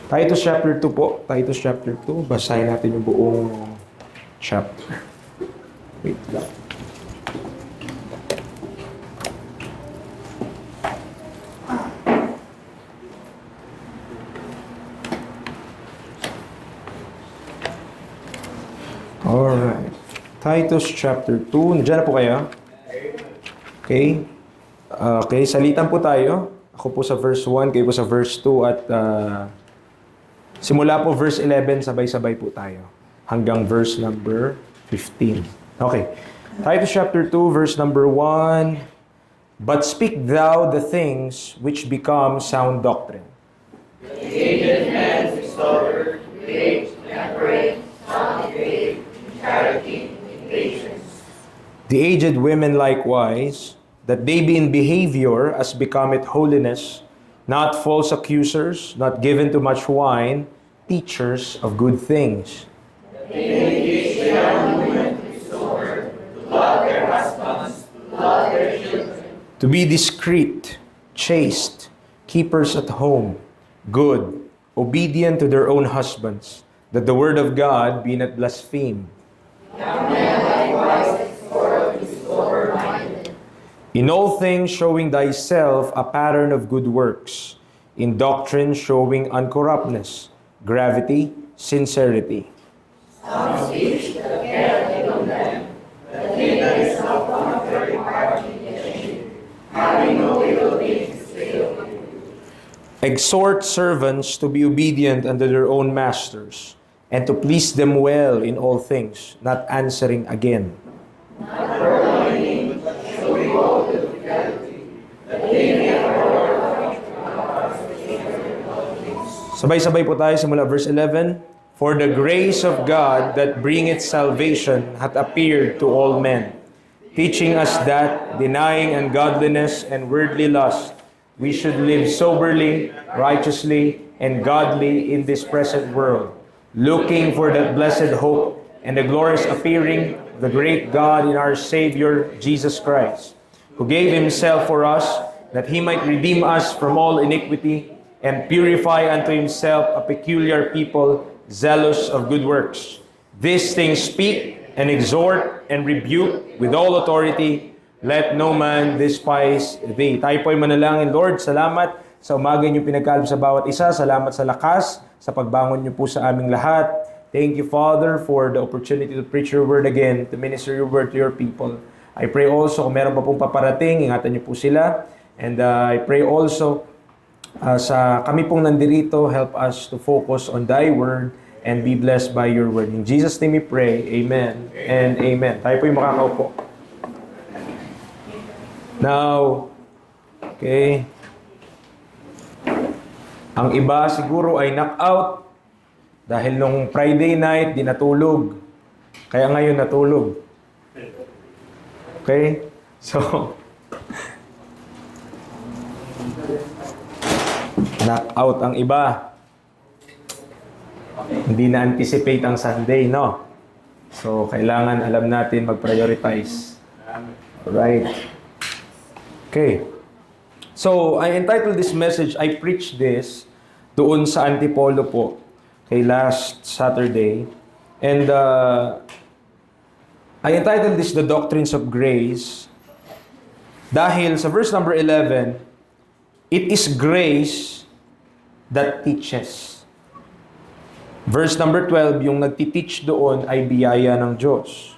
Titus chapter 2 po. Titus chapter 2. Basahin natin yung buong chapter. Wait lang. Alright. Titus chapter 2. Nandiyan na po kayo? Okay. Okay, salitan po tayo. Ako po sa verse 1, kayo po sa verse 2 at simula po verse 11, sabay-sabay po tayo. Hanggang verse number 15. Okay. Titus chapter 2, verse number 1. But speak thou the things which become sound doctrine. The aged man extoller, great, temperate, sound faith, in charity, in patience. The aged women likewise, that they be in behavior as becometh holiness, not false accusers, not given to much wine, teachers of good things. They may teach the young women to sober, to love their husbands, to love their children, To be discreet, chaste, keepers at home, good, obedient to their own husbands, that the word of God be not blasphemed. young men likewise exhort to be sober-minded. In all things showing thyself a pattern of good works, in doctrine showing uncorruptness, gravity, sincerity. Some speech the care take on them, that they that is not contrary party ashamed, having no evil things to say of you. Exhort servants to be obedient unto their own masters, and to please them well in all things, not answering again. Not purloining, but showing all with fidelity, that they may afford Sabay-sabay po tayo simula verse 11. For the grace of God that bringeth salvation hath appeared to all men, teaching us that, denying ungodliness and worldly lust, we should live soberly, righteously, and godly in this present world, looking for that blessed hope and the glorious appearing of the great God in our Savior, Jesus Christ, who gave himself for us, that he might redeem us from all iniquity, and purify unto himself a peculiar people, zealous of good works. These things speak, and exhort, and rebuke with all authority. Let no man despise thee. Tayo po'y manalangin. Lord, salamat sa umaga niyo pinagkaloob sa bawat isa. Salamat sa lakas, sa pagbangon niyo po sa aming lahat. Thank you, Father, for the opportunity to preach your word again, to minister your word to your people. I pray also, kung meron pa pong paparating, ingatan niyo po sila. And I pray also, sa kami pong nandirito, help us to focus on thy word and be blessed by your word. In Jesus' name we pray, amen and amen. Tayo po yung makakaupo. Now, okay. Ang iba siguro ay knockout dahil nung Friday night, di natulog. Kaya ngayon natulog. Okay? So, knock-out ang iba. Hindi na-anticipate ang Sunday, no? So, kailangan alam natin mag-prioritize. Alright. Okay. So, I entitled this message, I preached this doon sa Antipolo po. Okay, last Saturday. And I entitled this, The Doctrines of Grace. Dahil sa verse number 11, it is grace that teaches. Verse number 12, yung nagtiteach doon ay biyaya ng Diyos.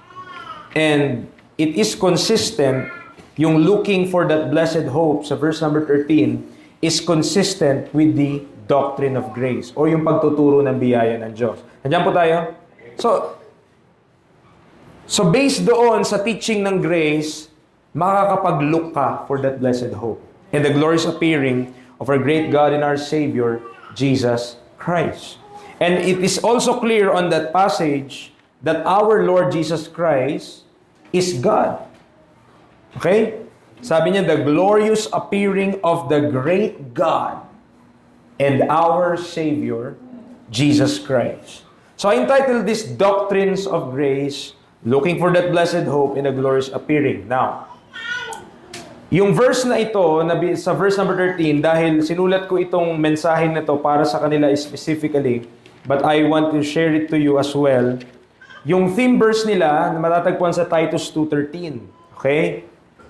And it is consistent, yung looking for that blessed hope sa verse number 13, is consistent with the doctrine of grace o yung pagtuturo ng biyaya ng Diyos. Nandiyan po tayo? So based doon sa teaching ng grace, makakapag-look ka for that blessed hope and the glorious appearing of our great God and our Savior, Jesus Christ. And it is also clear on that passage that our Lord Jesus Christ is God. Okay? Sabi niya, the glorious appearing of the great God and our Savior, Jesus Christ. So I entitled this Doctrines of Grace, looking for that blessed hope and the glorious appearing. Now, Yung verse na ito, sa verse number 13, dahil sinulat ko itong mensahe na to para sa kanila specifically, but I want to share it to you as well. Yung theme verse nila, matatagpuan sa Titus 2:13. Okay?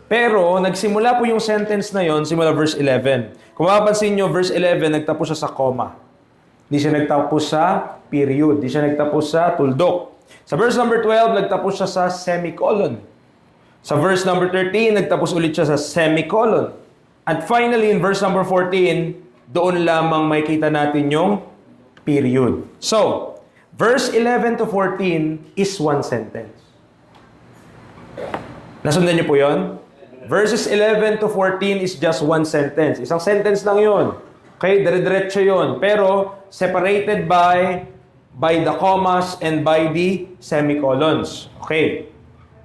Pero, nagsimula po yung sentence na yon simula verse 11. Kung mapapansin nyo, verse 11, nagtapos siya sa comma. Hindi siya nagtapos sa period. Hindi siya nagtapos sa tuldok. Sa verse number 12, nagtapos siya sa semicolon. Sa verse number 13, nagtapos ulit siya sa semicolon. At finally, in verse number 14, doon lamang makikita natin yung period. So, verse 11 to 14 is one sentence. Nasundan niyo po yon? Verses 11 to 14 is just one sentence. Isang sentence lang yon. Okay, dire-diretso yon. Pero, separated by the commas and by the semicolons. Okay.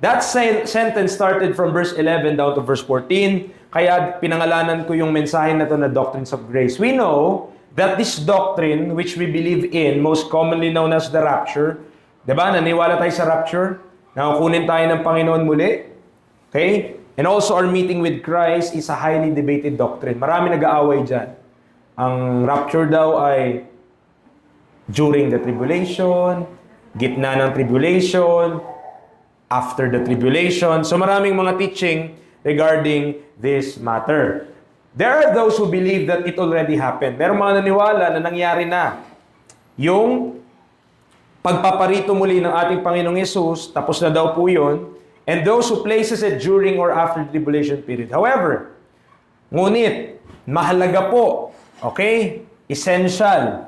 That sentence started from verse 11 down to verse 14. Kaya pinangalanan ko yung mensahe na to na Doctrines of Grace. We know that this doctrine, which we believe in, most commonly known as the rapture, diba? Naniwala tayo sa rapture? Nakukunin tayo ng Panginoon muli? Okay? And also our meeting with Christ is a highly debated doctrine. Marami nag-aaway dyan. Ang rapture daw ay during the tribulation, gitna ng tribulation, after the tribulation. So maraming mga teaching regarding this matter. There are those who believe that it already happened. Merong mga naniwala na nangyari na. Yung pagpaparito muli ng ating Panginoong Yesus, tapos na daw po yun. And those who places it during or after the tribulation period. However, ngunit, mahalaga po, okay? Essential.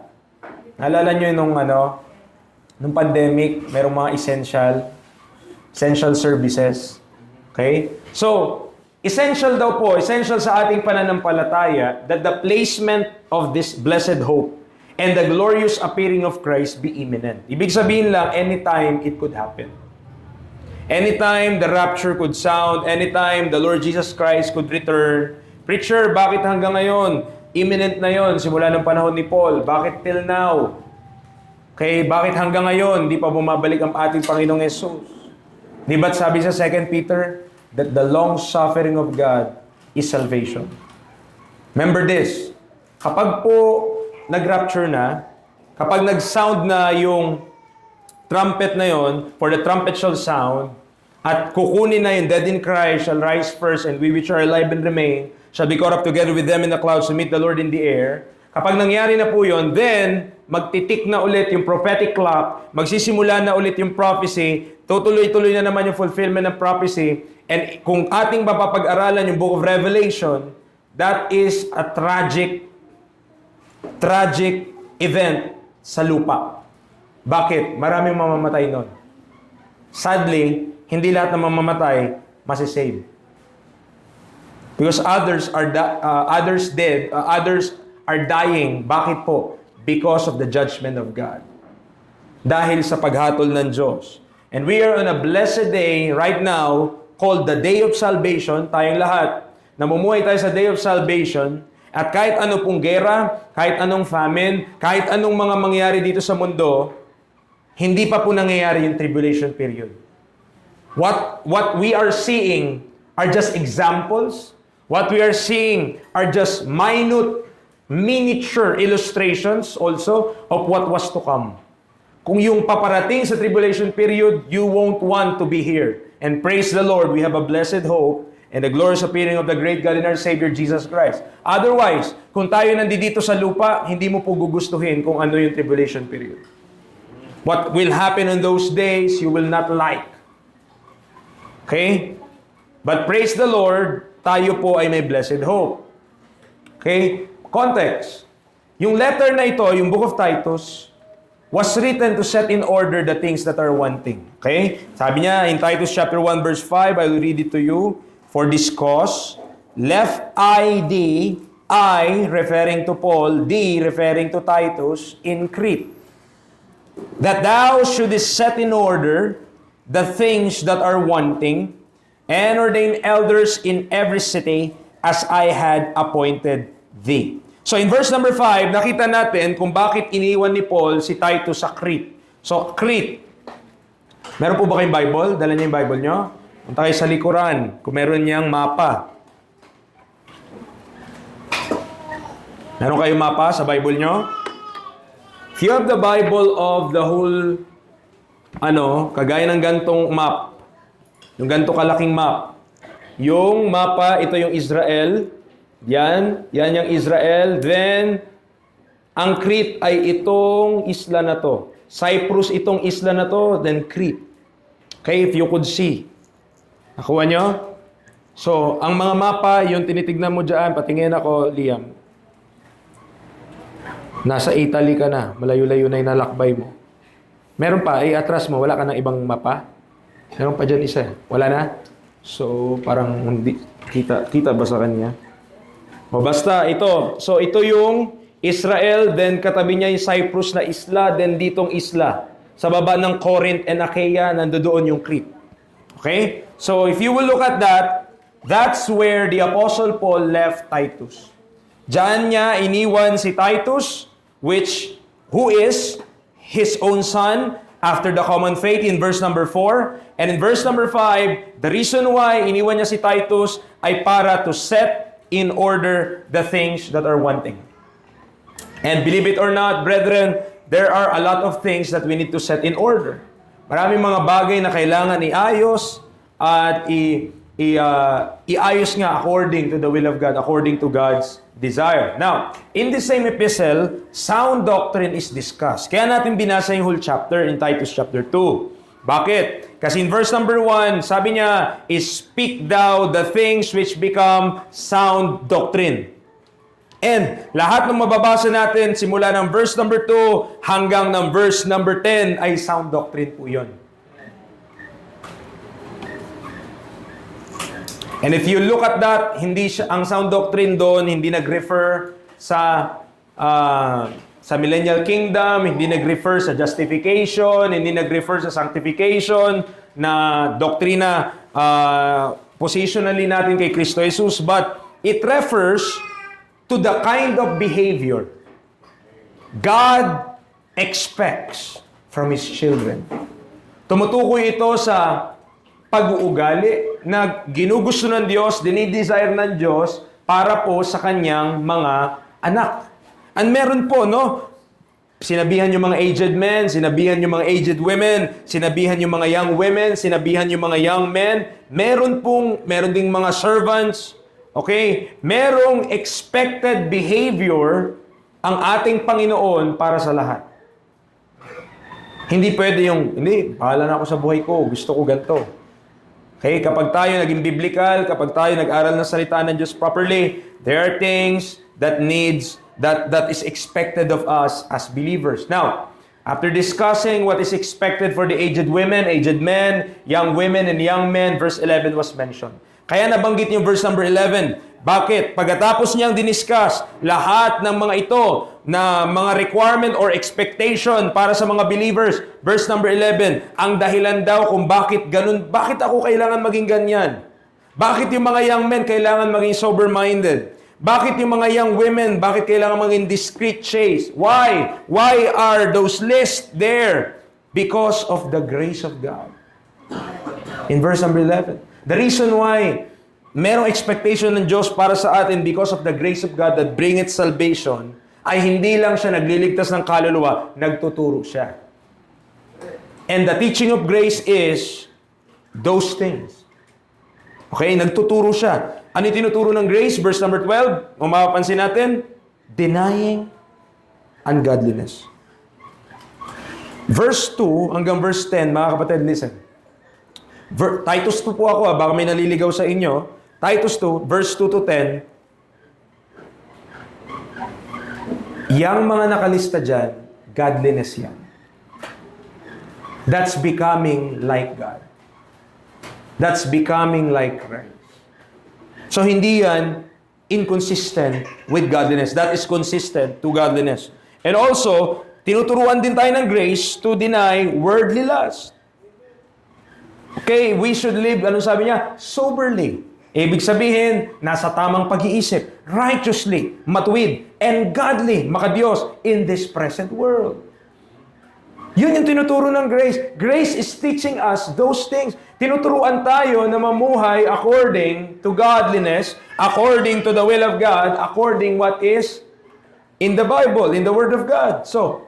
Naalala nyo nung pandemic, merong mga essential services. Okay? So, essential daw po, essential sa ating pananampalataya that the placement of this blessed hope and the glorious appearing of Christ be imminent. Ibig sabihin lang, anytime it could happen. Anytime the rapture could sound, anytime the Lord Jesus Christ could return. Preacher, bakit hanggang ngayon? Imminent na yon simula ng panahon ni Paul. Bakit till now? Okay, bakit hanggang ngayon di pa bumabalik ang ating Panginoong Yesus? Di ba't sabi sa 2 Peter that the long suffering of God is salvation? Remember this, kapag po nag-rapture na, kapag nag-sound na yung trumpet na yon, for the trumpet shall sound, at kukunin na yung dead in Christ shall rise first, and we which are alive and remain shall be caught up together with them in the clouds to meet the Lord in the air. Kapag nangyari na po yon, then magtitik na ulit yung prophetic clock, magsisimula na ulit yung prophecy, tutuloy-tuloy na naman yung fulfillment ng prophecy, and kung ating mapapag-aralan yung Book of Revelation, that is a tragic event sa lupa. Bakit? Maraming mamamatay nun. Sadly, hindi lahat ng mamamatay masisave. Because others are dying. Bakit po? Because of the judgment of God. Dahil sa paghatol ng Diyos. And we are on a blessed day right now called the Day of Salvation. Tayong lahat, namumuhay tayo sa Day of Salvation. At kahit ano pong gera, kahit anong famine, kahit anong mga mangyari dito sa mundo, hindi pa po nangyayari yung tribulation period. What we are seeing are just examples. What we are seeing are just miniature illustrations also of what was to come. Kung yung paparating sa tribulation period, you won't want to be here. And praise the Lord, we have a blessed hope and the glorious appearing of the great God and our Savior, Jesus Christ. Otherwise, kung tayo nandito sa lupa, hindi mo po gugustuhin kung ano yung tribulation period. What will happen in those days, you will not like. Okay? But praise the Lord, tayo po ay may blessed hope. Okay? Context. Yung letter na ito, yung Book of Titus, was written to set in order the things that are wanting. Okay? Sabi niya in Titus chapter 1 verse 5, I will read it to you. For this cause, left I thee, I, referring to Paul, thee, referring to Titus, in Crete, that thou shouldest set in order the things that are wanting, and ordain elders in every city, as I had appointed thee. So in verse number 5, nakita natin kung bakit iniwan ni Paul si Titus sa Crete. So Crete, meron po ba kayong Bible? Dala niyo yung Bible nyo? Punta kayo sa likuran, kung meron niyang mapa. Meron kayong mapa sa Bible nyo? If you have the Bible of the whole, kagaya ng gantong map, yung ganto kalaking map, yung mapa, ito yung Israel, yan yung Israel, then, ang Crete ay itong isla na to. Cyprus itong isla na to, then Crete. Okay, if you could see. Nakuha nyo? So, ang mga mapa, yung tinitignan mo dyan, patingin ako, Liam. Nasa Italy ka na, malayo-layo na yung nalakbay mo. Meron pa, atras mo, wala ka ng ibang mapa? Meron pa dyan isa, wala na? So, parang hindi, kita ba sa kanya? O basta, ito. So, ito yung Israel, then katabi niya yung Cyprus na isla, then ditong isla. Sa baba ng Corinth and Achaia, nandoon yung Crete. Okay? So, if you will look at that, that's where the Apostle Paul left Titus. Diyan niya iniwan si Titus, who is his own son after the common faith in verse number 4. And in verse number 5, the reason why iniwan niya si Titus ay para to set in order the things that are wanting. And believe it or not, brethren, there are a lot of things that we need to set in order. Maraming mga bagay na kailangan iayos at iayos nga according to the will of God, according to God's desire. Now, in the same epistle, sound doctrine is discussed. Kaya natin binasa yung whole chapter in Titus chapter 2. Bakit? Kasi in verse number 1, sabi niya, "Speak thou the things which become sound doctrine." And lahat ng mababasa natin simula ng verse number 2 hanggang ng verse number 10 ay sound doctrine po yun. And if you look at that, ang sound doctrine doon, hindi nag-refer sa millennial kingdom, hindi nag-refer sa justification, hindi nag-refer sa sanctification, na doktrina positionally natin kay Kristo Jesus, but it refers to the kind of behavior God expects from His children. Tumutukoy ito sa pag-uugali na ginugusto ng Diyos, dinidesire ng Diyos para po sa kanyang mga anak. And meron po, sinabihan yung mga aged men, sinabihan yung mga aged women, sinabihan yung mga young women, sinabihan yung mga young men. Meron ding mga servants, okay? Merong expected behavior ang ating Panginoon para sa lahat. Hindi pwede bahala na ako sa buhay ko, gusto ko ganito. Okay, kapag tayo naging biblical, kapag tayo nag-aral ng salita ng Diyos properly, there are things that is expected of us as believers. Now, after discussing what is expected for the aged women, aged men, young women, and young men, verse 11 was mentioned. Kaya nabanggit yung verse number 11. Bakit? Pagkatapos niyang diniscuss lahat ng mga ito na mga requirement or expectation para sa mga believers, verse number 11, ang dahilan daw kung bakit ganun, bakit ako kailangan maging ganyan? Bakit yung mga young men kailangan maging sober-minded? Bakit yung mga young women, bakit kailangan maging discreet, chaste? Why? Why are those lists there? Because of the grace of God. In verse number 11. The reason why merong expectation ng Diyos para sa atin because of the grace of God that bringeth salvation ay hindi lang siya nagliligtas ng kaluluwa, nagtuturo siya. And the teaching of grace is those things. Okay, nagtuturo siya. Ano yung tinuturo ng grace? Verse number 12, kung mapapansin natin, denying ungodliness. Verse 2 hanggang verse 10, mga kapatid, listen. Titus 2 po ako, baka may naliligaw sa inyo. Titus 2, verse 2 to 10. Yang mga nakalista dyan, godliness yan. That's becoming like God. That's becoming like Christ. So hindi yan inconsistent with godliness. That is consistent to godliness. And also, tinuturuan din tayo ng grace to deny worldly lust. Okay, we should live, anong sabi niya? Soberly. Ibig sabihin, nasa tamang pag-iisip, righteously, matuwid, and godly, makadiyos, in this present world. Yun yung tinuturo ng grace. Grace is teaching us those things. Tinuturuan tayo na mamuhay according to godliness, according to the will of God, according what is in the Bible, in the Word of God. So,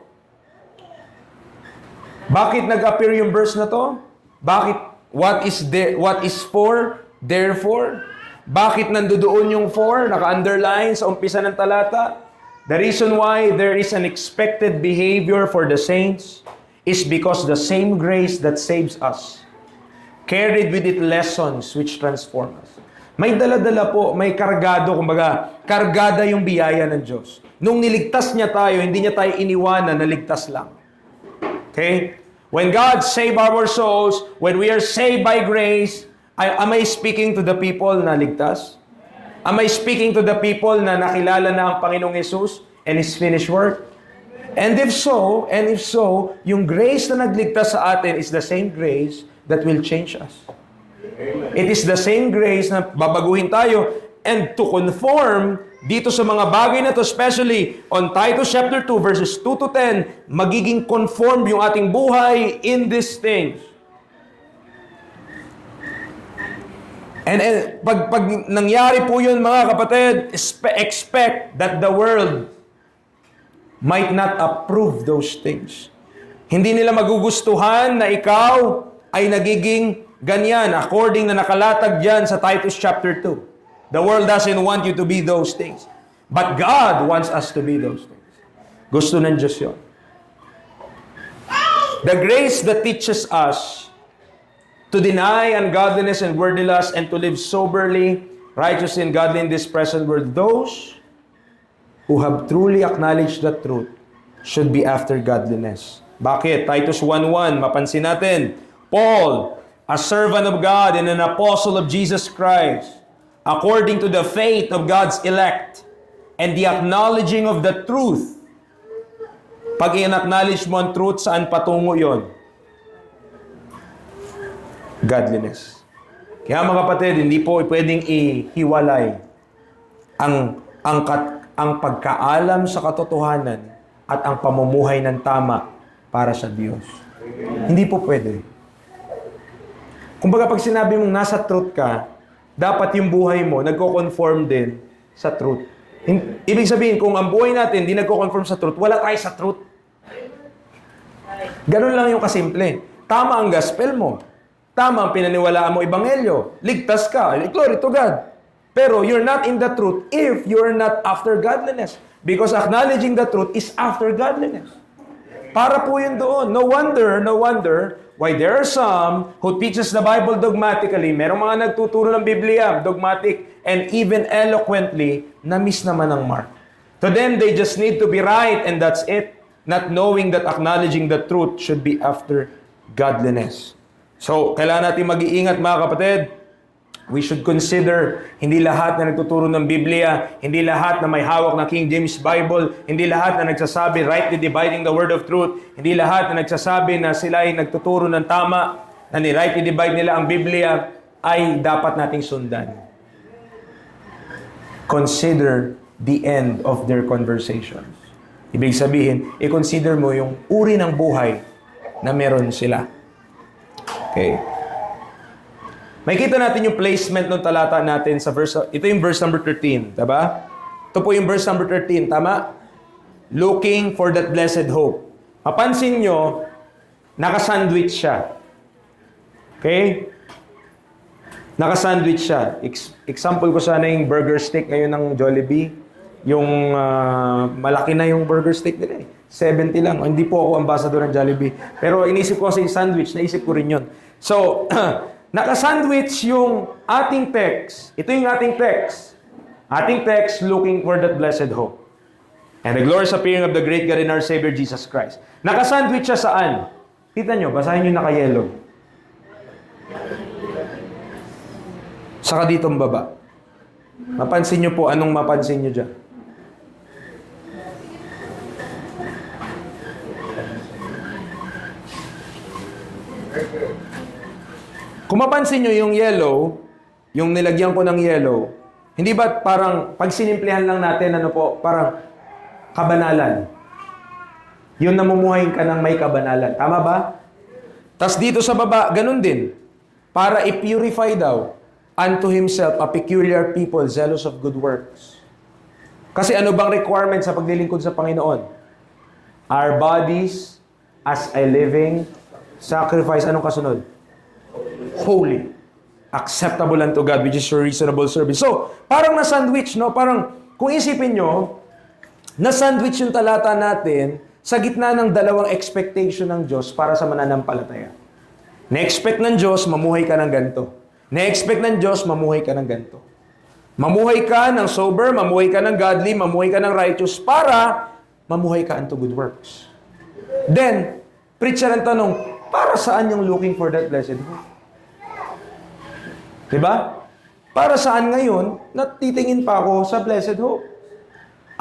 bakit nag-appear yung verse na to? Bakit, what is for, therefore? Bakit nandoon yung for, naka-underline sa umpisa ng talata? The reason why there is an expected behavior for the saints is because the same grace that saves us carried with it lessons which transform us. May dala-dala po, may kargado, kumbaga, kargada yung biyaya ng Diyos. Nung niligtas niya tayo, hindi niya tayo iniwanan, naligtas lang. Okay? When God saved our souls, when we are saved by grace, am I speaking to the people na ligtas? Am I speaking to the people na nakilala na ang Panginoong Jesus and His finished work? And if so, yung grace na nagligtas sa atin is the same grace that will change us. It is the same grace na babaguhin tayo and to conform dito sa mga bagay na to, especially on Titus chapter 2 verses 2 to 10, magiging conformed yung ating buhay in these things. And pag nangyari po yun mga kapatid, expect that the world might not approve those things. Hindi nila magugustuhan na ikaw ay nagiging ganyan, according na nakalatag dyan sa Titus chapter 2. The world doesn't want you to be those things. But God wants us to be those things. Gusto ng Diyos yun. The grace that teaches us to deny ungodliness and worldly lust and to live soberly, righteous and godly in this present world, those who have truly acknowledged the truth should be after godliness. Bakit? Titus 1:1, mapansin natin, Paul, a servant of God and an apostle of Jesus Christ, according to the faith of God's elect and the acknowledging of the truth. Pag in-acknowledge mo ang truth, saan patungo yon? Godliness. Kaya mga kapatid, hindi po pwedeng ihiwalay ang pagkaalam sa katotohanan at ang pamumuhay ng tama para sa Diyos. Hindi po pwede. Kumbaga pag sinabi mong nasa truth ka, dapat yung buhay mo nagko-conform din sa truth. Ibig sabihin, kung ang buhay natin hindi nagko-conform sa truth, wala tayo sa truth. Ganun lang yung kasimple. Tama ang gospel mo. Tama ang pinaniwalaan mo ebanghelyo. Ligtas ka. Glory to God. Pero you're not in the truth if you're not after godliness. Because acknowledging the truth is after godliness. Para po yun doon. No wonder why there are some who teaches the Bible dogmatically. Merong mga nagtuturo ng Biblia, dogmatic, and even eloquently, na-miss naman ang mark. To them, they just need to be right, and that's it. Not knowing that acknowledging the truth should be after godliness. So, kailangan natin mag-iingat mga kapatid. We should consider, hindi lahat na nagtuturo ng Biblia, hindi lahat na may hawak na King James Bible, hindi lahat na nagsasabi, rightly dividing the word of truth, hindi lahat na nagsasabi na sila ay nagtuturo ng tama, na rightly divide nila ang Biblia, ay dapat nating sundan. Consider the end of their conversations. Ibig sabihin, i-consider mo yung uri ng buhay na meron sila. Okay. Makikita natin yung placement ng talata natin sa verse, ito yung verse number 13, diba? Ito po yung verse number 13, tama? Looking for that blessed hope. Mapansin nyo, nakasandwich siya. Okay? Nakasandwich siya. Example ko sana yung burger steak ngayon ng Jollibee. Yung malaki na yung burger steak nila eh. 70 lang. Hindi po ako ambassador ng Jollibee. Pero inisip ko kasi yung sandwich, naisip ko rin yun. So, nakasandwich yung ating text. Ito yung ating text. Ating text, looking for that blessed hope. And the glorious appearing of the great God and our Savior Jesus Christ. Nakasandwich siya saan? Kita nyo, basahin nyo naka-yellow. Saka ditong baba. Mapansin nyo po, anong mapansin nyo dyan? Kung mapansin nyo yung yellow, yung nilagyan ko ng yellow, hindi ba parang, pag sinimplihan lang natin, ano po, parang kabanalan. Yung namumuhay ka ng may kabanalan. Tama ba? Tas dito sa baba, ganun din. Para i-purify daw unto himself a peculiar people zealous of good works. Kasi ano bang requirement sa paglilingkod sa Panginoon? Our bodies as a living sacrifice. Anong kasunod? Holy. Acceptable unto God, which is your reasonable service. So, parang na-sandwich, no? Parang, kung isipin nyo, na-sandwich yung talata natin sa gitna ng dalawang expectation ng Diyos para sa mananampalataya. Na-expect ng Diyos, mamuhay ka ng ganito. Na-expect ng Diyos, mamuhay ka ng ganito. Mamuhay ka ng sober, mamuhay ka ng godly, mamuhay ka ng righteous para mamuhay ka unto good works. Then, preacher ang tanong, para saan yung looking for that blessed hope? Diba? Para saan ngayon, natitingin pa ako sa blessed hope?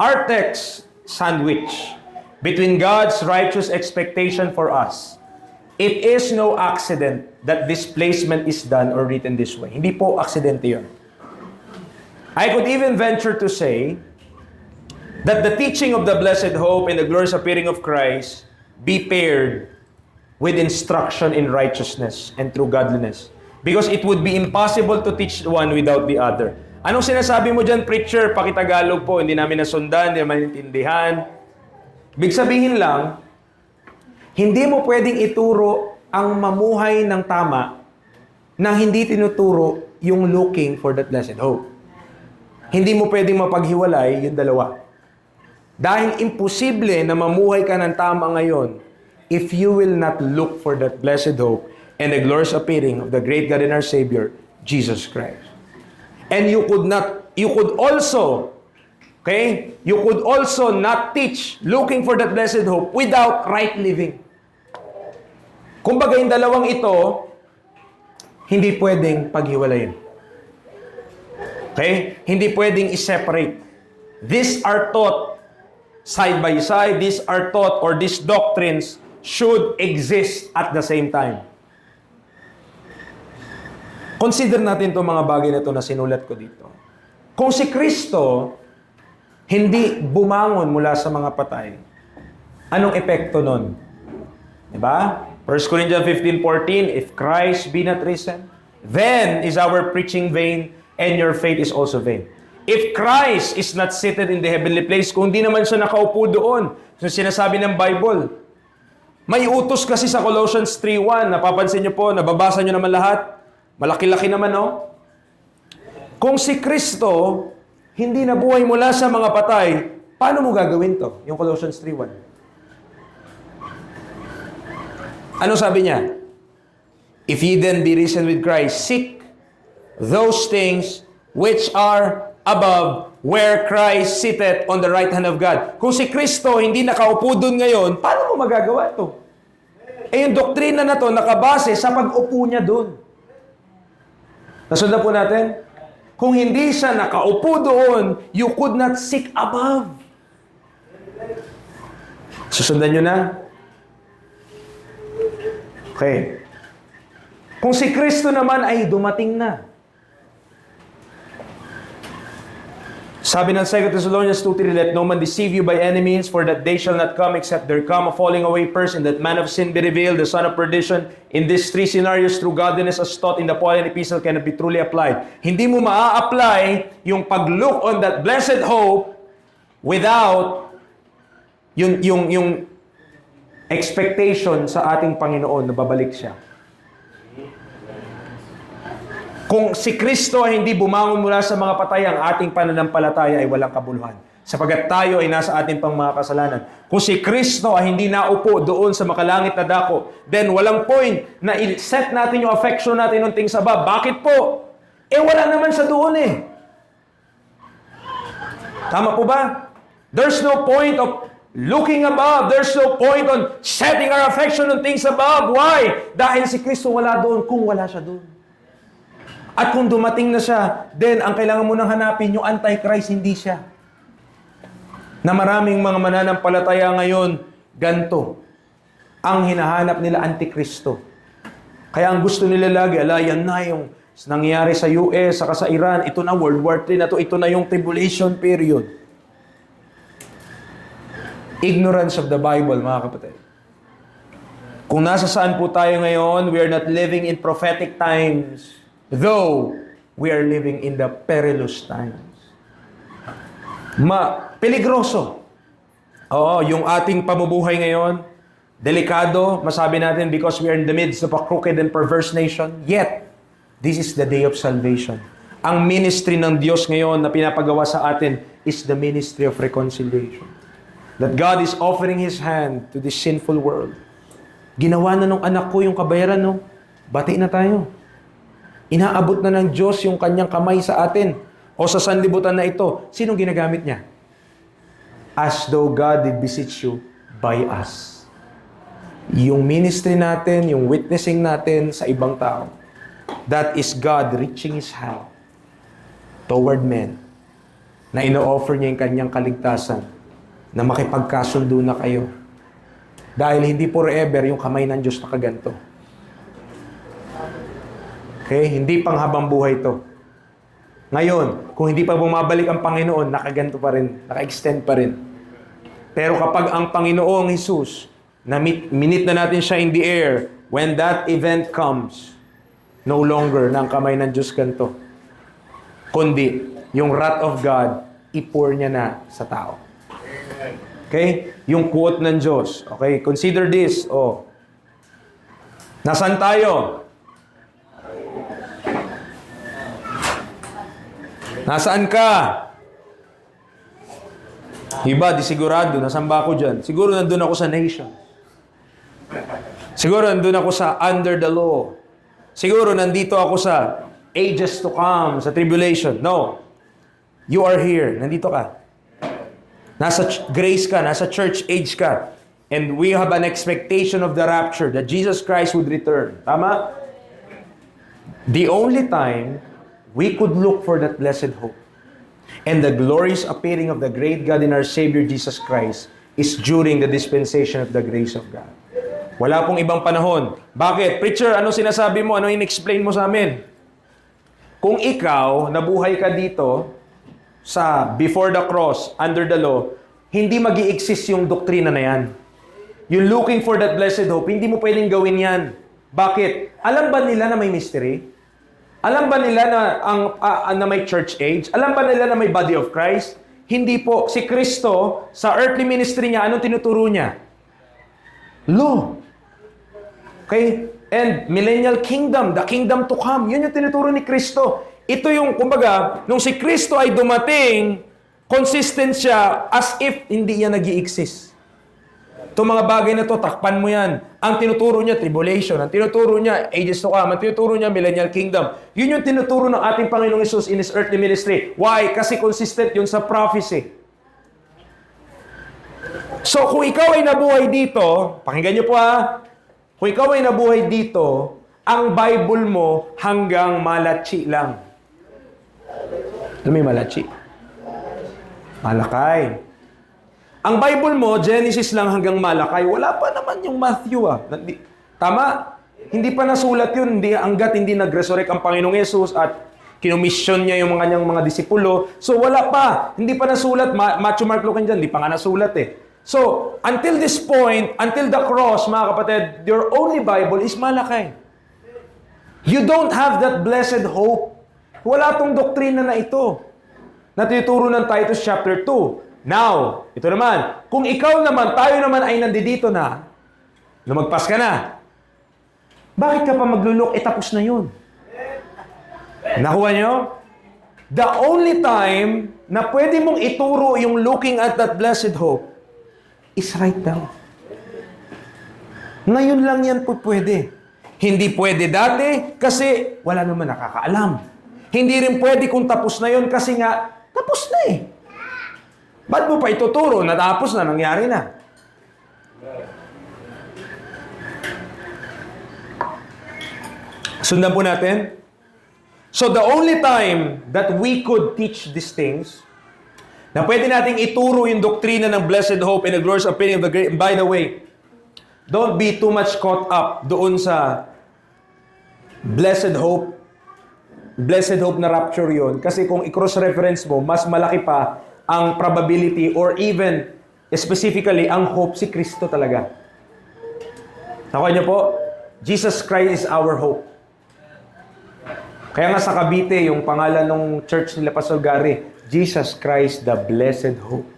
Our text, sandwich between God's righteous expectation for us. It is no accident that this placement is done or written this way. Hindi po aksidente yun. I could even venture to say that the teaching of the blessed hope and the glorious appearing of Christ be paired with instruction in righteousness and true godliness. Because it would be impossible to teach one without the other. Anong sinasabi mo dyan, preacher? Pakitagalog po, hindi namin nasundan, hindi namin intindihan. Big sabihin lang, hindi mo pwedeng ituro ang mamuhay ng tama na hindi tinuturo yung looking for that blessed hope. Hindi mo pwedeng mapaghiwalay yung dalawa. Dahil imposible na mamuhay ka ng tama ngayon if you will not look for that blessed hope and the glorious appearing of the great God and our Savior, Jesus Christ. And you could also not teach looking for that blessed hope without right living. Kumbaga yung dalawang ito, hindi pwedeng paghiwalayin. Okay? Hindi pwedeng i-separate. These are taught side by side. These are taught or these doctrines should exist at the same time. Consider natin itong mga bagay na ito na sinulat ko dito. Kung si Kristo hindi bumangon mula sa mga patay, anong epekto nun? Diba? 1 Corinthians 15:14, if Christ be not risen, then is our preaching vain, and your faith is also vain. If Christ is not seated in the heavenly place, kung di naman siya nakaupo doon, so sinasabi ng Bible, may utos kasi sa Colossians 3:1, napapansin nyo po, nababasa nyo naman lahat, malaki-laki naman, no? Kung si Kristo hindi nabuhay mula sa mga patay, paano mo gagawin to? Yung Colossians 3:1. Ano sabi niya? If ye then be risen with Christ, seek those things which are above, where Christ sitteth on the right hand of God. Kung si Kristo hindi nakaupo doon ngayon, paano mo magagawa to? Eh yung doktrina na to nakabase sa pag-upo niya doon. Nasundan po natin? Kung hindi siya nakaupo doon, you could not seek above. Susundan nyo na? Okay. Kung si Kristo naman ay dumating na. Sabi ng 2 Thessalonians 2:3, let no man deceive you by any means, for that day shall not come except there come a falling away person, that man of sin be revealed, the son of perdition. In these three scenarios, true godliness as taught in the Pauline epistle cannot be truly applied. Hindi mo maa-apply yung pag-look on that blessed hope without yung expectation sa ating Panginoon na babalik siya. Kung si Kristo ay hindi bumangon mula sa mga patay, ang ating pananampalataya ay walang kabuluhan. Sapagat tayo ay nasa ating pang mga kasalanan. Kung si Kristo ay hindi naupo doon sa makalangit na dako, then walang point na i-set natin yung affection natin ng things above. Bakit po? Eh wala naman sa doon eh. Tama po ba? There's no point of looking above. There's no point on setting our affection on things above. Why? Dahil si Kristo wala doon kung wala siya doon. At kung dumating na siya, then ang kailangan mo nang hanapin, yung Antichrist, hindi siya. Na maraming mga mananampalataya ngayon, ganto. Ang hinahanap nila, Antikristo. Kaya ang gusto nila lagi, yan na yung nangyayari sa US, saka sa Iran, ito na World War III na ito na yung tribulation period. Ignorance of the Bible, mga kapatid. Kung nasa saan po tayo ngayon, we are not living in prophetic times. Though we are living in the perilous times. Peligroso. Oo, yung ating pamumuhay ngayon, delikado, masabi natin, because we are in the midst of a crooked and perverse nation. Yet, this is the day of salvation. Ang ministry ng Diyos ngayon na pinapagawa sa atin is the ministry of reconciliation. That God is offering His hand to this sinful world. Ginawa na nung anak ko yung kabayaran, no? Bati na tayo. Inaabot na ng Diyos yung kanyang kamay sa atin. O sa sanlibutan na ito, sinong ginagamit niya? As though God did beseech you by us. Yung ministry natin, yung witnessing natin sa ibang tao, that is God reaching His hand toward men na ino-offer niya yung kanyang kaligtasan na makipagkasundo na kayo. Dahil hindi forever yung kamay ng Diyos nakaganto. Okay? Hindi pang habang buhay to. Ngayon, kung hindi pa bumabalik ang Panginoon, nakaganto pa rin, naka-extend pa rin. Pero kapag ang Panginoong Jesus, minit na natin siya in the air, when that event comes, no longer na ang kamay ng Diyos ganto. Kundi, yung wrath of God, i-pour niya na sa tao. Okay? Yung quote ng Diyos. Okay? Consider this. Oh. Nasaan tayo? Nasaan ka? Iba, di sigurado. Nasaan ba ako dyan? Siguro nandun ako sa nation. Siguro nandun ako sa under the law. Siguro nandito ako sa ages to come, sa tribulation. No. You are here. Nandito ka. Nasa grace ka, nasa church age ka. And we have an expectation of the rapture that Jesus Christ would return. Tama? The only time we could look for that blessed hope and the glorious appearing of the great God in our Savior Jesus Christ is during the dispensation of the grace of God. Wala pong ibang panahon. Bakit? Preacher, ano sinasabi mo? Ano in-explain mo sa amin? Kung ikaw, nabuhay ka dito sa before the cross, under the law, hindi magi-exist yung doktrina na yan. Yung looking for that blessed hope, hindi mo pwedeng gawin yan. Bakit? Alam ba nila na may mystery? Alam ba nila na may church age? Alam ba nila na may body of Christ? Hindi po. Si Kristo, sa earthly ministry niya, anong tinuturo niya? Law. Okay? And millennial kingdom, the kingdom to come. Yun yung tinuturo ni Kristo. Ito yung, kumbaga, nung si Kristo ay dumating, consistent siya as if hindi yan nag-i-exist. Itong mga bagay na to, takpan mo yan. Ang tinuturo niya, tribulation. Ang tinuturo niya, ages to come. Ang tinuturo niya, millennial kingdom. Yun yung tinuturo ng ating Panginoong Hesus in His earthly ministry. Why? Kasi consistent yun sa prophecy. So, kung ikaw ay nabuhay dito, pakinggan niyo po ha, kung ikaw ay nabuhay dito, ang Bible mo hanggang Malachi lang. Alam mo yung Malachi? Malakay. Ang Bible mo, Genesis lang hanggang Malakay. Wala pa naman yung Matthew Tama? Hindi pa nasulat yun. Hanggat hindi nag-resurrect ang Panginoong Yesus at kinumisyon niya yung kanyang mga disipulo. So wala pa. Hindi pa nasulat. Matthew, Mark, Luke, dyan. Hindi pa nga nasulat eh. So, until this point, until the cross, mga kapatid, your only Bible is Malakay. You don't have that blessed hope. Wala tong doktrina na ito. Natuturo ng Titus chapter 2. Now, ito naman, kung ikaw naman, tayo naman ay nandito na, lumagpas ka na, bakit ka pa maglulok? Tapos na yun. Nakuha nyo? The only time na pwede mong ituro yung looking at that blessed hope is right now. Ngayon lang yan po pwede. Hindi pwede dati kasi wala naman nakakaalam. Hindi rin pwede kung tapos na yun kasi nga, tapos na eh. Ba't mo pa ituturo? Natapos na, nangyari na. Sundan po natin. So the only time that we could teach these things, na pwede nating ituro yung doktrina ng blessed hope and the glorious appearing of the great. By the way, don't be too much caught up doon sa blessed hope na rapture yon. Kasi kung i-cross-reference mo, mas malaki pa ang probability or even specifically ang hope si Kristo talaga. Nakuha niyo po? Jesus Christ is our hope. Kaya nga sa Cavite, yung pangalan ng church nila Pastor Gary, Jesus Christ, the Blessed Hope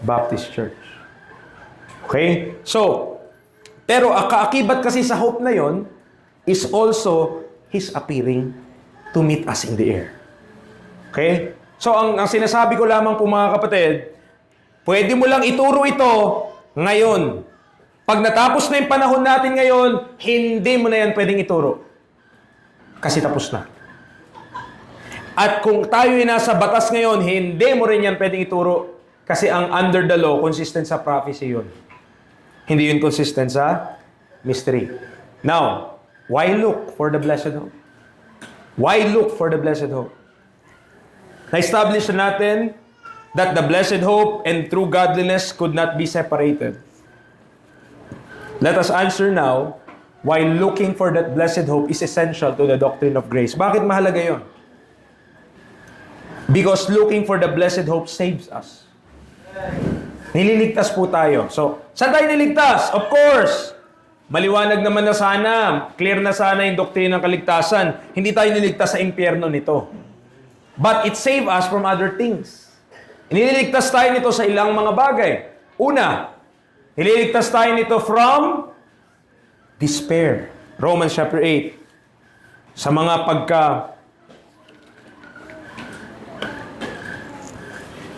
Baptist Church. Okay? So, pero kaakibat kasi sa hope na yon is also His appearing to meet us in the air. Okay? So, ang sinasabi ko lamang po mga kapatid, pwede mo lang ituro ito ngayon. Pag natapos na yung panahon natin ngayon, hindi mo na yan pwedeng ituro. Kasi tapos na. At kung tayo ay nasa batas ngayon, hindi mo rin yan pwedeng ituro. Kasi ang under the law, consistent sa prophecy yun. Hindi yun consistent sa mystery. Now, why look for the blessed hope? Why look for the blessed hope? Na-establish na natin that the blessed hope and true godliness could not be separated. Let us answer now why looking for that blessed hope is essential to the doctrine of grace. Bakit mahalaga yun? Because looking for the blessed hope saves us. Nililigtas po tayo. So, saan tayo niligtas? Of course, maliwanag naman na sana, clear na sana yung doktrina ng kaligtasan. Hindi tayo niligtas sa impyerno nito. But it saved us from other things. Nililigtas tayo nito sa ilang mga bagay. Una, nililigtas tayo nito from despair. Romans chapter 8. Sa mga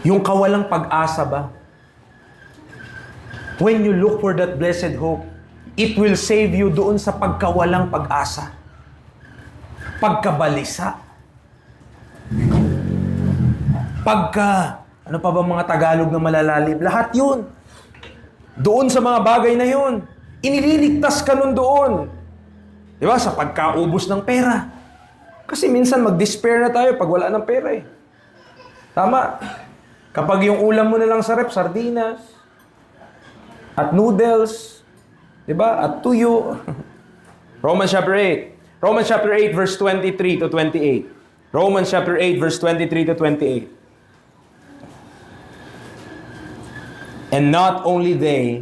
yung kawalang pag-asa ba? When you look for that blessed hope, it will save you doon sa pagkawalang pag-asa. Pagkabalisa. Ano pa ba mga Tagalog na malalalim? Lahat yun. Doon sa mga bagay na yun. Inililigtas ka nun doon. Di ba? Sa pagkaubos ng pera. Kasi minsan mag-despair na tayo pag wala ng pera eh. Tama. Kapag yung ulam mo na lang sa rep, sardinas, at noodles, di ba? At tuyo. Romans chapter 8. Romans chapter 8 verse 23 to 28. Romans chapter 8 verse 23 to 28. And not only they,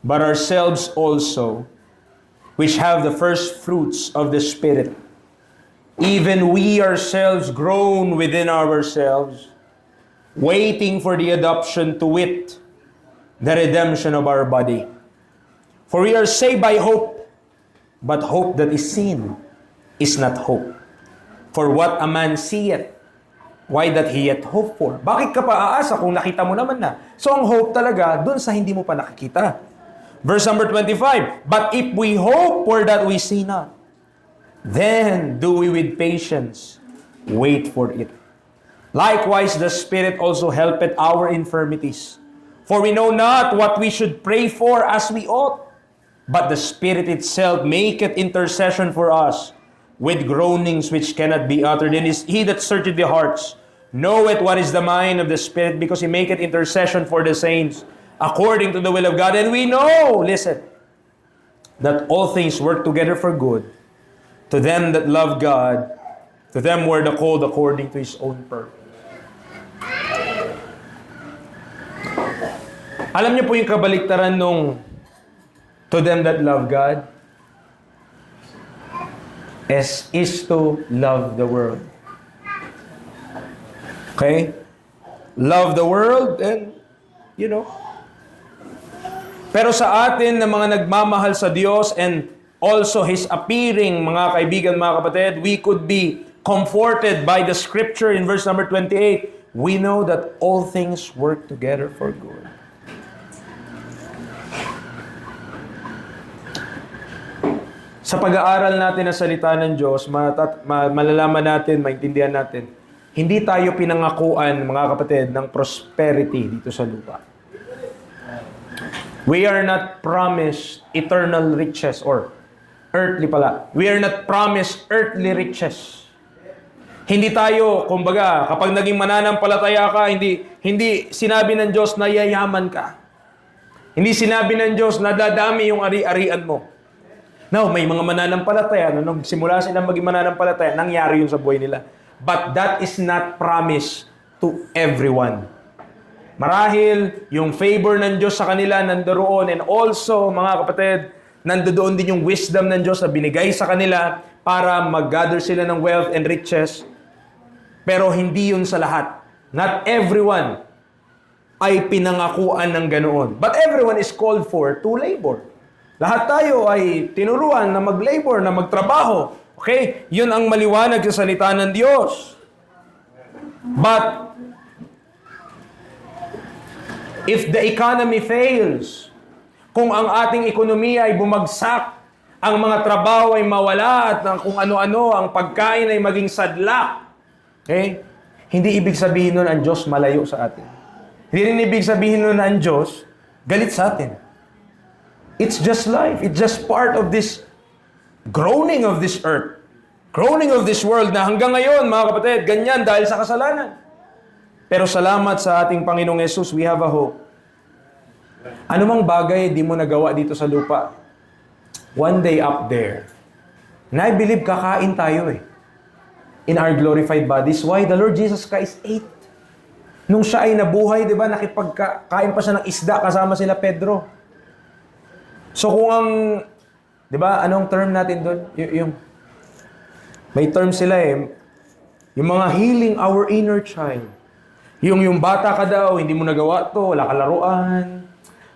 but ourselves also, which have the first fruits of the Spirit, even we ourselves groan within ourselves, waiting for the adoption to wit, the redemption of our body. For we are saved by hope, but hope that is seen is not hope. For what a man seeth, why that he yet hope for? Bakit ka pa aasa kung nakita mo naman na? So ang hope talaga, dun sa hindi mo pa nakikita. Verse number 25, but if we hope for that we see not, then do we with patience wait for it. Likewise, the Spirit also helpeth our infirmities. For we know not what we should pray for as we ought, but the Spirit itself maketh intercession for us with groanings which cannot be uttered. And he that searcheth the hearts knoweth what is the mind of the Spirit, because he maketh intercession for the saints according to the will of God. And we know, listen, that all things work together for good to them that love God, to them who are called according to His own purpose. Alam niyo po yung kabaliktaran nung to them that love God is to love the world. Okay? Love the world and, you know. Pero sa atin na mga nagmamahal sa Diyos and also His appearing, mga kaibigan, mga kapatid, we could be comforted by the scripture in verse number 28. We know that all things work together for good. Sa pag-aaral natin ng salita ng Diyos, malalaman natin, maintindihan natin, hindi tayo pinangakuan, mga kapatid, ng prosperity dito sa lupa. We are not promised eternal riches or earthly pala. We are not promised earthly riches. Hindi tayo, kumbaga, kapag naging mananampalataya ka, hindi sinabi ng Diyos na yayaman ka. Hindi sinabi ng Diyos na dadami yung ari-arian mo. Now, may mga mananampalataya na nung simula silang maging mananampalataya, nangyari yun sa buhay nila. But that is not promised to everyone. Marahil, yung favor ng Diyos sa kanila nandoon, and also, mga kapatid, nandoon din yung wisdom ng Diyos na binigay sa kanila para mag-gather sila ng wealth and riches. Pero hindi yun sa lahat. Not everyone ay pinangakuan ng ganoon. But everyone is called for to labor. Lahat tayo ay tinuruan na mag-labor, na magtrabaho. Okay? Yun ang maliwanag sa salita ng Diyos. But if the economy fails, kung ang ating ekonomiya ay bumagsak, ang mga trabaho ay mawala, at kung ano-ano, ang pagkain ay maging sadlak, okay? Hindi ibig sabihin nun ang Diyos malayo sa atin. Hindi rin ibig sabihin nun ang Diyos galit sa atin. It's just life. It's just part of this groaning of this earth. Groaning of this world na hanggang ngayon, mga kapatid, ganyan dahil sa kasalanan. Pero salamat sa ating Panginoong Yesus, we have a hope. Anumang bagay di mo nagawa dito sa lupa, one day up there, and I believe kakain tayo in our glorified bodies. Why? The Lord Jesus Christ ate. Nung siya ay nabuhay, di ba, nakipagkain pa siya ng isda kasama sila Pedro. So kung ang, di ba, anong term natin doon? May term sila yung mga healing our inner child. Yung bata ka daw, hindi mo nagawa to, wala ka laruan,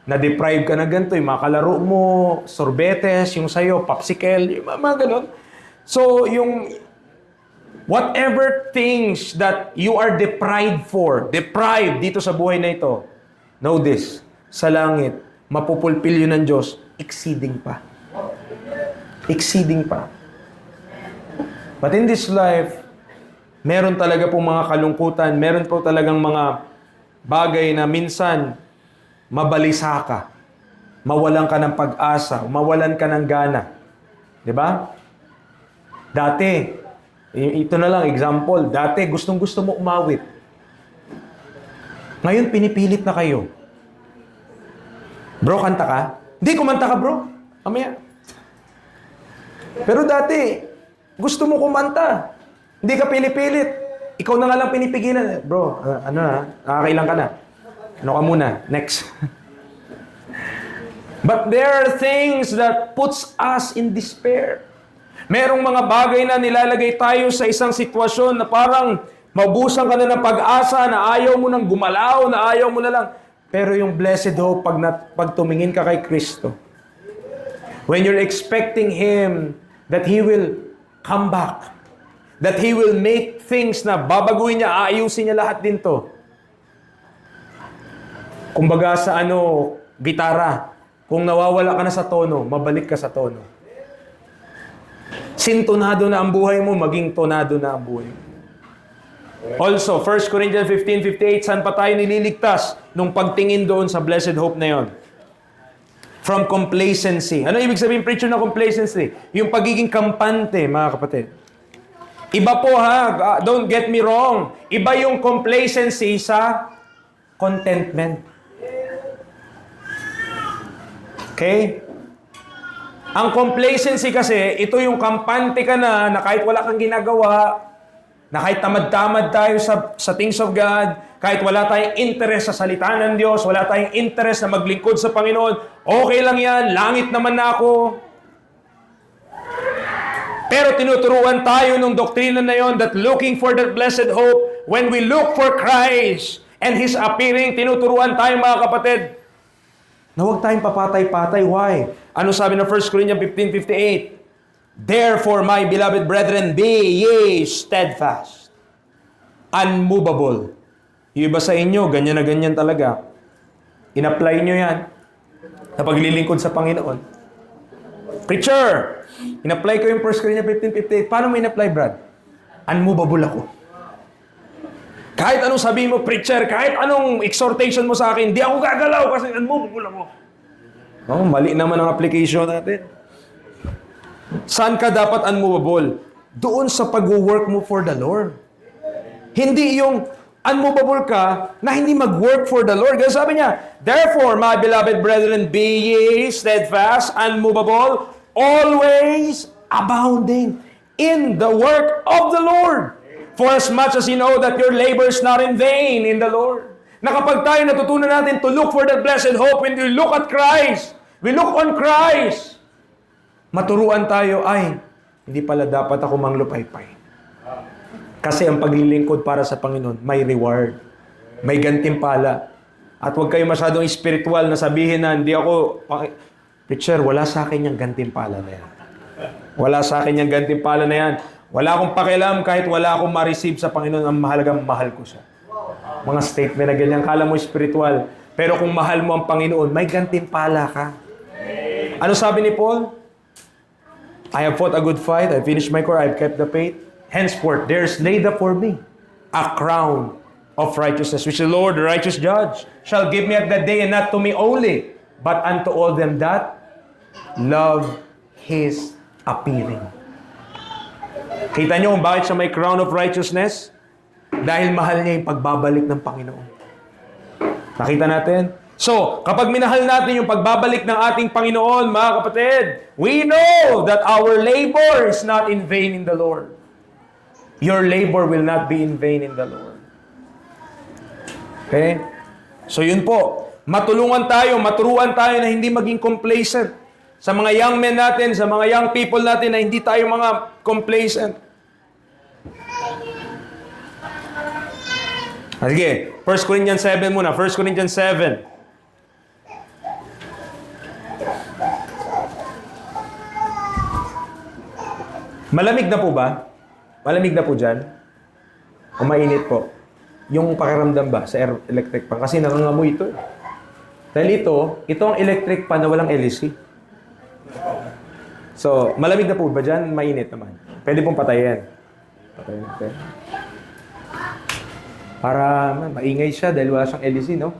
na-deprive ka na ganito, yung mga kalaro mo, sorbetes, yung sa'yo, popsicle, yung mga ganun. So, yung whatever things that you are deprived dito sa buhay na ito, know this, sa langit, mapupulpil yun ng Diyos, exceeding pa. Exceeding pa. But in this life, meron talaga pong mga kalungkutan, meron po talagang mga bagay na minsan mabalisa ka, mawalan ka ng pag-asa, mawalan ka ng gana. 'Di ba? Dati, ito na lang example, dati gustong-gusto mo umawit. Ngayon pinipilit na kayo. Bro, kanta ka? Hindi, kumanta ka, bro. Mamaya. Pero dati, gusto mo kumanta. Hindi ka pinipilit. Ikaw na nga lang pinipigilan. Bro, nakakailang ka na. Ano ka muna? Next. But there are things that puts us in despair. Merong mga bagay na nilalagay tayo sa isang sitwasyon na parang maubusan ka na ng pag-asa, na ayaw mo nang gumalaw, na ayaw mo na lang. Pero yung blessed hope, pag tumingin ka kay Kristo, when you're expecting Him that He will come back, that He will make things na babaguhin niya, aayusin niya lahat din to. Kumbaga sa gitara, kung nawawala ka na sa tono, mabalik ka sa tono. Sintonado na ang buhay mo, maging tonado na ang buhay mo. Also, 1 Corinthians 15:58, saan pa tayo nililigtas nung pagtingin doon sa blessed hope na yon? From complacency. Ano ibig sabihin, preacher, na complacency? Yung pagiging kampante, mga kapatid. Iba po don't get me wrong. Iba yung complacency sa contentment. Okay? Ang complacency kasi, ito yung kampante ka na kahit wala kang ginagawa, na kahit tamad-tamad tayo sa things of God, kahit wala tayong interest sa salita ng Diyos, wala tayong interest na maglingkod sa Panginoon, okay lang yan, langit naman na ako. Pero tinuturuan tayo ng doktrina na yon that looking for that blessed hope, when we look for Christ and His appearing, tinuturuan tayo, mga kapatid, na huwag tayong papatay-patay. Why? Ano sabi ng 1 Corinthians 15:58? Therefore, my beloved brethren, be ye steadfast, unmovable. Yung iba sa inyo, ganyan na ganyan talaga. In-apply nyo yan sa paglilingkod sa Panginoon. Preacher, in-apply ko yung 1 Corinthians 15:58. Paano mo in-apply, Brad? Unmovable ako. Kahit anong sabihin mo, preacher, kahit anong exhortation mo sa akin, di ako gagalaw kasi unmovable ako. Oh, mali naman ang application natin. Saan ka dapat unmovable? Doon sa pag-work mo for the Lord. Hindi yung unmovable ka na hindi mag-work for the Lord. Kasi sabi niya, therefore, my beloved brethren, be ye steadfast, unmovable, always abounding in the work of the Lord. For as much as you know that your labor is not in vain in the Lord. Na kapag tayo natutunan natin to look for that blessed hope, when we look at Christ, we look on Christ, maturuan tayo, ay, hindi pala dapat ako manglupaypay. Kasi ang paglilingkod para sa Panginoon, may reward. May gantimpala. At huwag kayo masyadong spiritual na sabihin na, hindi ako, preacher, wala sa akin yung gantimpala na yan. Wala sa akin yung gantimpala na yan. Wala akong pakialam kahit wala akong ma-receive sa Panginoon. Ang mahalagang mahal ko siya. Mga statement na ganyan, kala mo spiritual. Pero kung mahal mo ang Panginoon, may gantimpala ka. Ano sabi ni Paul? I have fought a good fight, I finished my course, I've kept the faith. Henceforth, there's laid up for me a crown of righteousness, which the Lord, the righteous judge, shall give me at that day, and not to me only, but unto all them that love His appearing. Kita niyo kung bakit siya may crown of righteousness? Dahil mahal niya yung pagbabalik ng Panginoon. Nakita natin? So, kapag minahal natin yung pagbabalik ng ating Panginoon, mga kapatid, we know that our labor is not in vain in the Lord. Your labor will not be in vain in the Lord. Okay? So yun po. Matulungan tayo, maturuan tayo na hindi maging complacent. Sa mga young men natin, sa mga young people natin na hindi tayo mga complacent. Sige, 1 Corinthians 7 muna. 1 Corinthians 7. Malamig na po ba? Malamig na po dyan? O mainit po? Yung pakiramdam ba sa electric fan? Kasi nangangamoy ito. Dahil ito ang electric fan na walang LEC. So, malamig na po ba dyan? Mainit naman. Pwede pong patayin. Patayin natin. Para maingay siya dahil wala siyang LEC, no?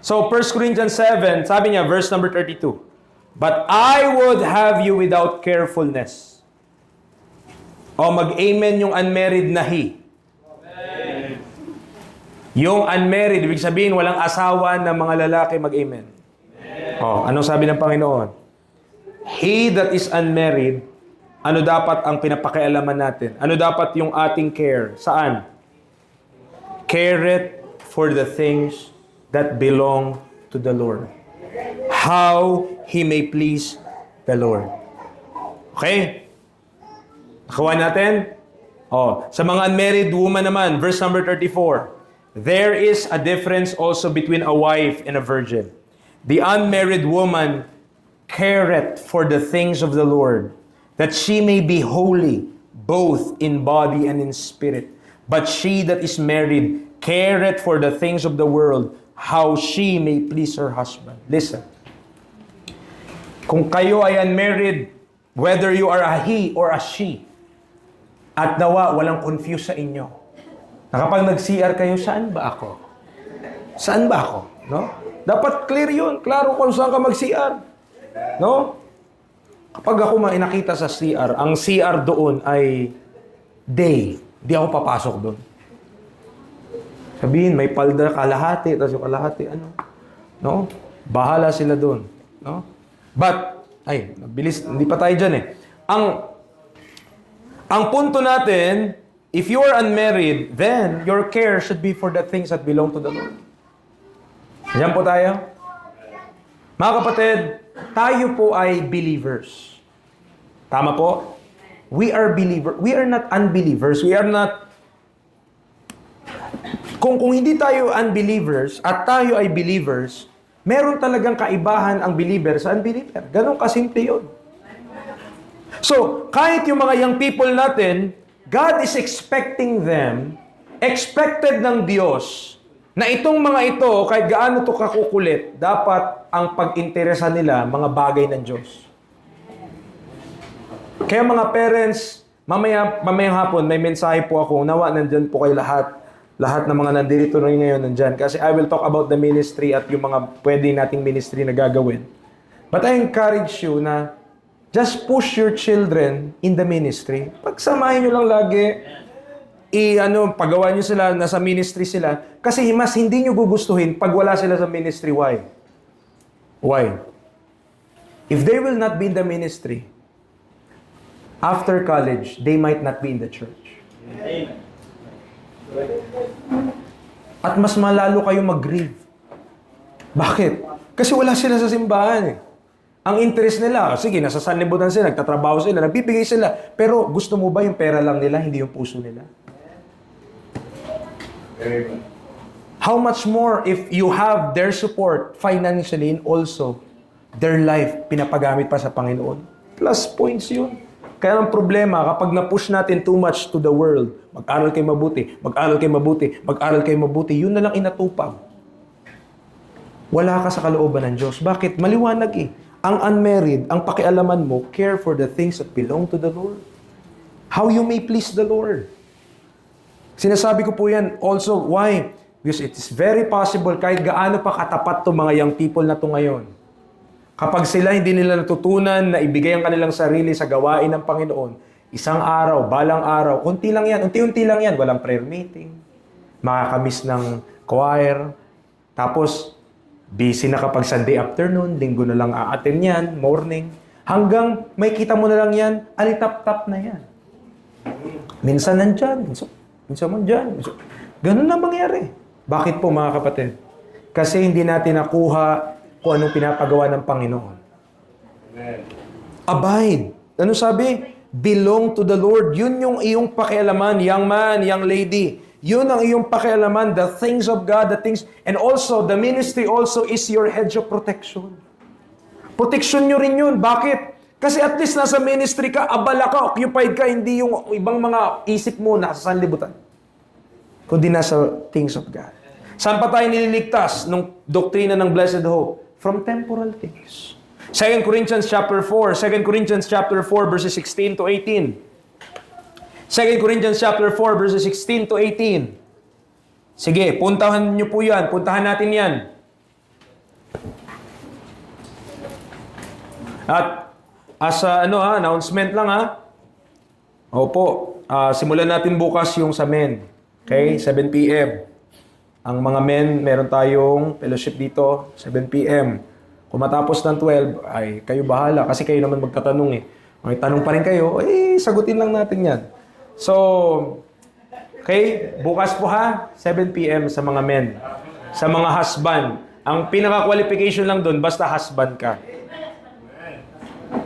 So, 1 Corinthians 7, sabi niya, verse number 32. But I would have you without carefulness. O mag-amen yung unmarried na he. Amen. Yung unmarried, ibig sabihin walang asawa na mga lalaki mag-amen. O, anong sabi ng Panginoon? He that is unmarried, ano dapat ang pinapakialaman natin? Ano dapat yung ating care? Saan? Careth for the things that belong to the Lord. How He may please the Lord. Okay? Nakawa natin? Sa mga unmarried woman naman, verse number 34. There is a difference also between a wife and a virgin. The unmarried woman careth for the things of the Lord, that she may be holy, both in body and in spirit. But she that is married careth for the things of the world, how she may please her husband. Listen. Kung kayo ay unmarried, whether you are a he or a she, at nawa, walang confuse sa inyo. Na kapag nag-CR kayo, saan ba ako? Saan ba ako? No? Dapat clear yun. Klaro kung saan ka mag-CR. No? Kapag ako nakita sa CR, ang CR doon ay day. Di ako papasok doon. Sabihin, may palda kalahati, tapos yung kalahati, ano? No? Bahala sila doon. No? But, mabilis, hindi pa tayo dyan eh. Ang punto natin, if you are unmarried, then your care should be for the things that belong to the Lord. Diyan po tayo. Mga kapatid, tayo po ay believers. Tama po? We are believers. We are not unbelievers. We are not... Kung hindi tayo unbelievers at tayo ay believers, meron talagang kaibahan ang believer sa unbeliever. Ganon kasimple yun. So, kahit yung mga young people natin, God is expected ng Diyos, na itong mga ito, kahit gaano ito kakukulit, dapat ang pag-interesa nila, mga bagay ng Diyos. Kaya mga parents, mamayang hapon, may mensahe po ako, nawa nandyan po kayo lahat ng mga nandito rin ngayon nandyan. Kasi I will talk about the ministry at yung mga pwede nating ministry na gagawin. But I encourage you na just push your children in the ministry. Pagsamahin nyo lang lagi, pagawa nyo sila, nasa ministry sila. Kasi mas hindi nyo gugustuhin pag wala sila sa ministry. Why? Why? If they will not be in the ministry, after college, they might not be in the church. At mas malalo kayo mag-grieve. Bakit? Kasi wala sila sa simbahan eh. Ang interest nila, sige, nasa sanlibutan sila, nagtatrabaho sila, nagbibigay sila. Pero gusto mo ba yung pera lang nila, hindi yung puso nila? How much more if you have their support financially and also their life pinapagamit pa sa Panginoon? Plus points yun. Kaya ang problema, kapag na-push natin too much to the world, mag-aral kayo mabuti, mag-aral kayo mabuti, mag-aral kayo mabuti, yun na lang inatupag. Wala ka sa kalooban ng Diyos. Bakit? Maliwanag eh. Ang unmarried, ang pakialaman mo, care for the things that belong to the Lord. How you may please the Lord. Sinasabi ko po yan also, why? Because it is very possible, kahit gaano pa katapat to mga young people na to ngayon, kapag sila hindi nila natutunan na ibigay ang kanilang sarili sa gawain ng Panginoon, isang araw, balang araw, unti lang yan, unti-unti lang yan, walang prayer meeting, makakamiss ng choir, tapos busy na kapag Sunday afternoon, linggo na lang a-attend yan, morning, hanggang may kita mo na lang yan, alitap-tap na yan. Minsan nandyan, minsan man dyan. Ganun na mangyari. Bakit po mga kapatid? Kasi hindi natin nakuha kung anong pinapagawa ng Panginoon. Amen. Abide. Ano sabi? Belong to the Lord. Yun yung iyong pakialaman, young man, young lady. Yun ang iyong pakialaman, the things of God, the things, and also, the ministry also is your hedge of protection. Protection nyo rin yun. Bakit? Kasi at least nasa ministry ka, abala ka, occupied ka, hindi yung ibang mga isip mo nasa sanlibutan. Kundi nasa things of God. Saan pa tayo nililigtas nung doktrina ng blessed hope? From temporal things. 2 Corinthians chapter 4, 2 Corinthians chapter 4 verses 16 to 18. 2 Corinthians chapter 4 verses 16 to 18. Sige, puntahan niyo po yan. Puntahan natin yan. At as announcement lang Opo, simulan natin bukas yung sa men. Okay, 7 p.m. Ang mga men, meron tayong fellowship dito, 7 p.m. Kung matapos ng 12, ay kayo bahala. Kasi kayo naman magtatanong eh. May tanong pa rin kayo, sagutin lang natin yan. So, okay, bukas po 7 p.m. sa mga men. Sa mga husband. Ang pinaka-qualification lang doon, basta husband ka.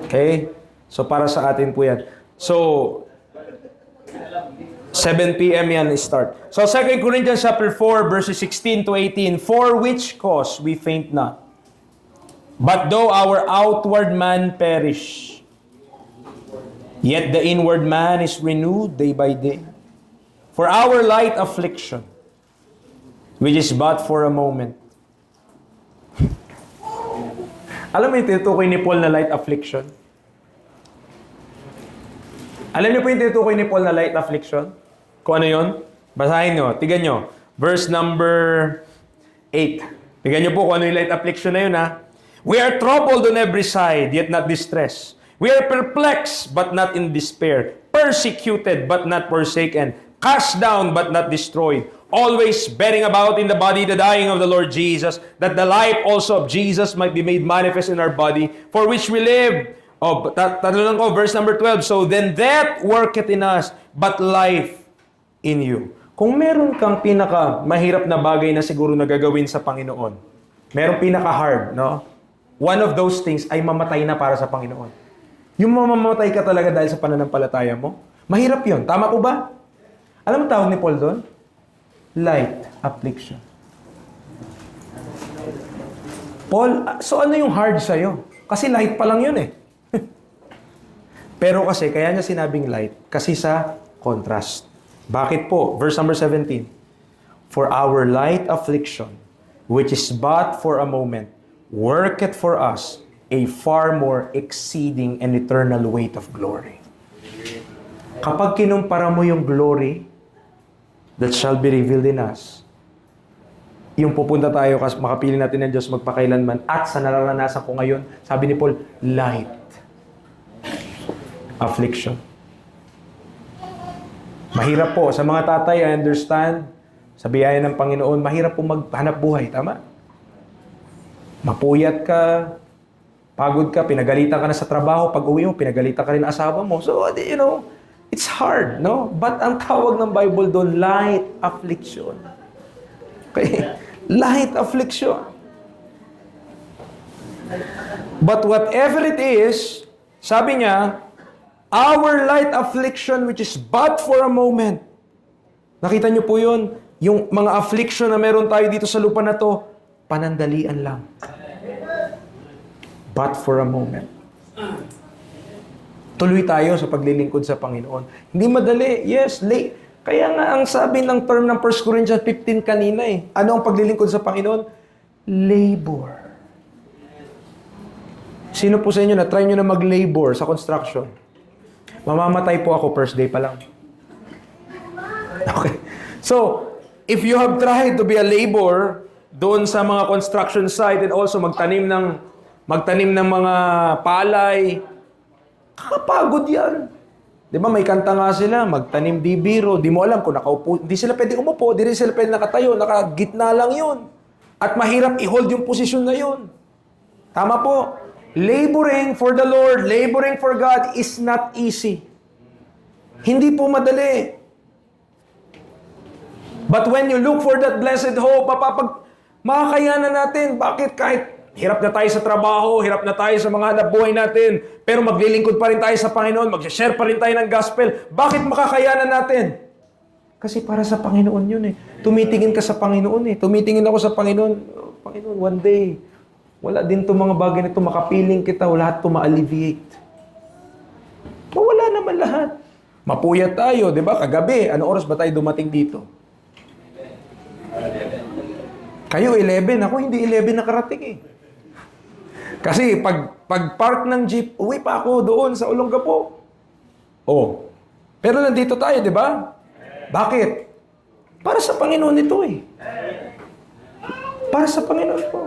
Okay? So, para sa atin po yan. So, 7 p.m. yan start. So, 2 Corinthians chapter 4, verses 16 to 18. For which cause we faint not. But though our outward man perish, yet the inward man is renewed day by day. For our light affliction, which is but for a moment. Alam mo yung tinutukoy ni Paul na light affliction? Alam niyo po yung tinutukoy ni Paul na light affliction? Kung ano yun? Basahin nyo. Tignan nyo. Verse number 8. Tignan nyo po kung ano yung light affliction na yun We are troubled on every side, yet not distressed. We are perplexed, but not in despair. Persecuted, but not forsaken. Cast down, but not destroyed. Always bearing about in the body the dying of the Lord Jesus, that the life also of Jesus might be made manifest in our body, for which we live. Tanong ko, verse number 12. So then death worketh in us, but life in you. Kung meron kang pinaka-mahirap na bagay na siguro na gagawin sa Panginoon, meron pinaka-hard, no? One of those things ay mamatay na para sa Panginoon. Yung mamamatay ka talaga dahil sa pananampalataya mo, mahirap yun. Tama ko ba? Alam mo tawag ni Paul doon? Light affliction. Paul, so ano yung hard sa'yo? Kasi light pa lang yun eh. Pero kasi, kaya niya sinabing light, kasi sa contrast. Bakit po? Verse number 17. For our light affliction, which is but for a moment, worketh for us a far more exceeding and eternal weight of glory. Kapag kinumpara mo yung glory that shall be revealed in us, yung pupunta tayo kasi makapili natin ng Diyos magpakailanman at sa nararanasan ko ngayon, sabi ni Paul, light affliction. Mahirap po. Sa mga tatay, I understand, sa biyaya ng Panginoon, mahirap po maghanap buhay. Tama? Mapuyat ka, pagod ka, pinagalitan ka na sa trabaho, pag uwi mo, pinagalitan ka rin ng asawa mo. So, it's hard, no? But ang tawag ng Bible doon, light affliction. Okay? Light affliction. But whatever it is, sabi niya, our light affliction which is but for a moment. Nakita niyo po yun? yung mga affliction na meron tayo dito sa lupa na to, panandalian lang. But for a moment. Tuloy tayo sa paglilingkod sa Panginoon. Hindi madali. Yes, late. Kaya nga ang sabi ng term ng 1 Corinthians 15 kanina ano ang paglilingkod sa Panginoon? Labor. Sino po sa inyo na try nyo na mag-labor sa construction? Mamamatay po ako first day pa lang. Okay. So, if you have tried to be a labor doon sa mga construction site and also magtanim ng mga palay, kakapagod yan. Di ba may kanta nga sila, magtanim di biro, di mo alam kung nakaupo, di sila pwede umupo, di rin sila pwede nakatayo, nakagitna lang yun. At mahirap i-hold yung posisyon na yun. Tama po. Laboring for the Lord, laboring for God is not easy. Hindi po madali. But when you look for that blessed hope, makakayanan natin. Bakit? Kahit hirap na tayo sa trabaho, hirap na tayo sa mga hanap buhay natin, pero maglilingkod pa rin tayo sa Panginoon, mag-share pa rin tayo ng gospel. Bakit makakayanan natin? Kasi para sa Panginoon yun Tumitingin ka sa Panginoon Tumitingin ako sa Panginoon. Panginoon, one day, wala din itong mga bagay na ito, makapiling kita, lahat ito ma-alleviate. Wala naman lahat. Mapuyat tayo, di ba? Kagabi, ano oras ba tayo dumating dito? Kayo 11, ako hindi 11 nakarating Kasi pag park ng jeep, uwi pa ako doon sa Olongapo. Pero nandito tayo, di ba? Bakit? Para sa Panginoon ito Para sa Panginoon ito.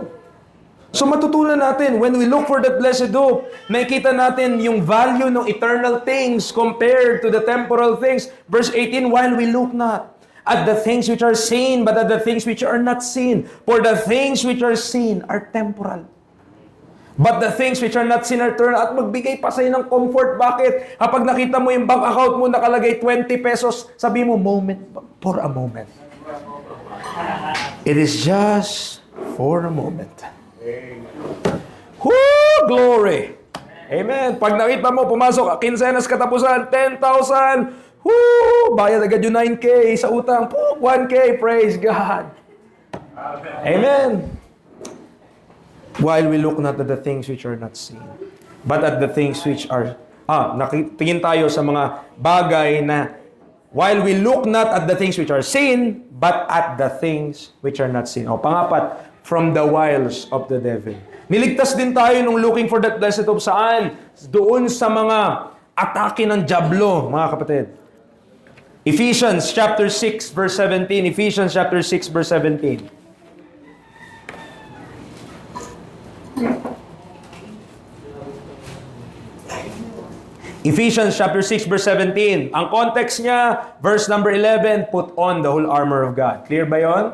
So matutunan natin, when we look for that blessed hope, nakikita natin yung value ng eternal things compared to the temporal things. Verse 18, while we look not at the things which are seen, but at the things which are not seen. For the things which are seen are temporal. But the things which are not seen are eternal. At magbigay pa sa'yo ng comfort. Bakit? Kapag nakita mo yung bank account mo nakalagay 20 pesos, sabi mo, for a moment. It is just for a moment. Woo! Glory! Amen. Pag nakita mo, pumasok, kinsenas katapusan, 10,000, bayad agad yung 9K sa utang. 1K, praise God. Amen. While we look not at the things which are not seen, but at the things which are... nakitingin tayo sa mga bagay na while we look not at the things which are seen, but at the things which are not seen. Pangapat, from the wiles of the devil. Niligtas din tayo nung looking for that blessed hope saan? Doon sa mga atake ng dyablo, mga kapatid. Ephesians chapter 6 verse 17. Ephesians chapter 6 verse 17. Ephesians chapter 6 verse 17. Ang context niya, verse number 11, put on the whole armor of God. Clear ba yon?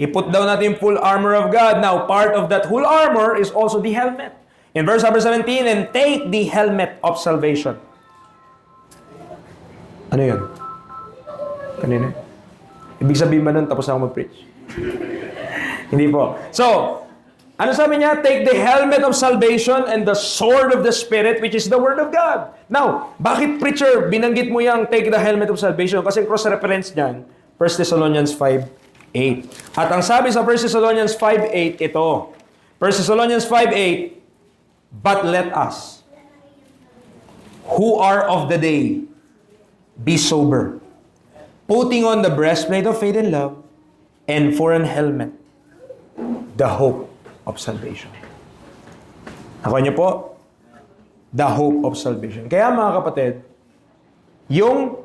I-put down natin yung full armor of God. Now, part of that whole armor is also the helmet. In verse number 17, and take the helmet of salvation. Ano yun? Kanina? Ibig sabihin ba nun, tapos ako mag-preach? Hindi po. So, ano sabi niya? Take the helmet of salvation and the sword of the Spirit, which is the Word of God. Now, bakit preacher, binanggit mo yung take the helmet of salvation? Kasi cross-reference niyan, 1 Thessalonians 5:8. At ang sabi sa 1 Thessalonians 5:8, ito. 1 Thessalonians 5:8, but let us, who are of the day, be sober, putting on the breastplate of faith and love, and for an helmet, the hope of salvation. Ako niyo po, the hope of salvation. Kaya mga kapatid, yung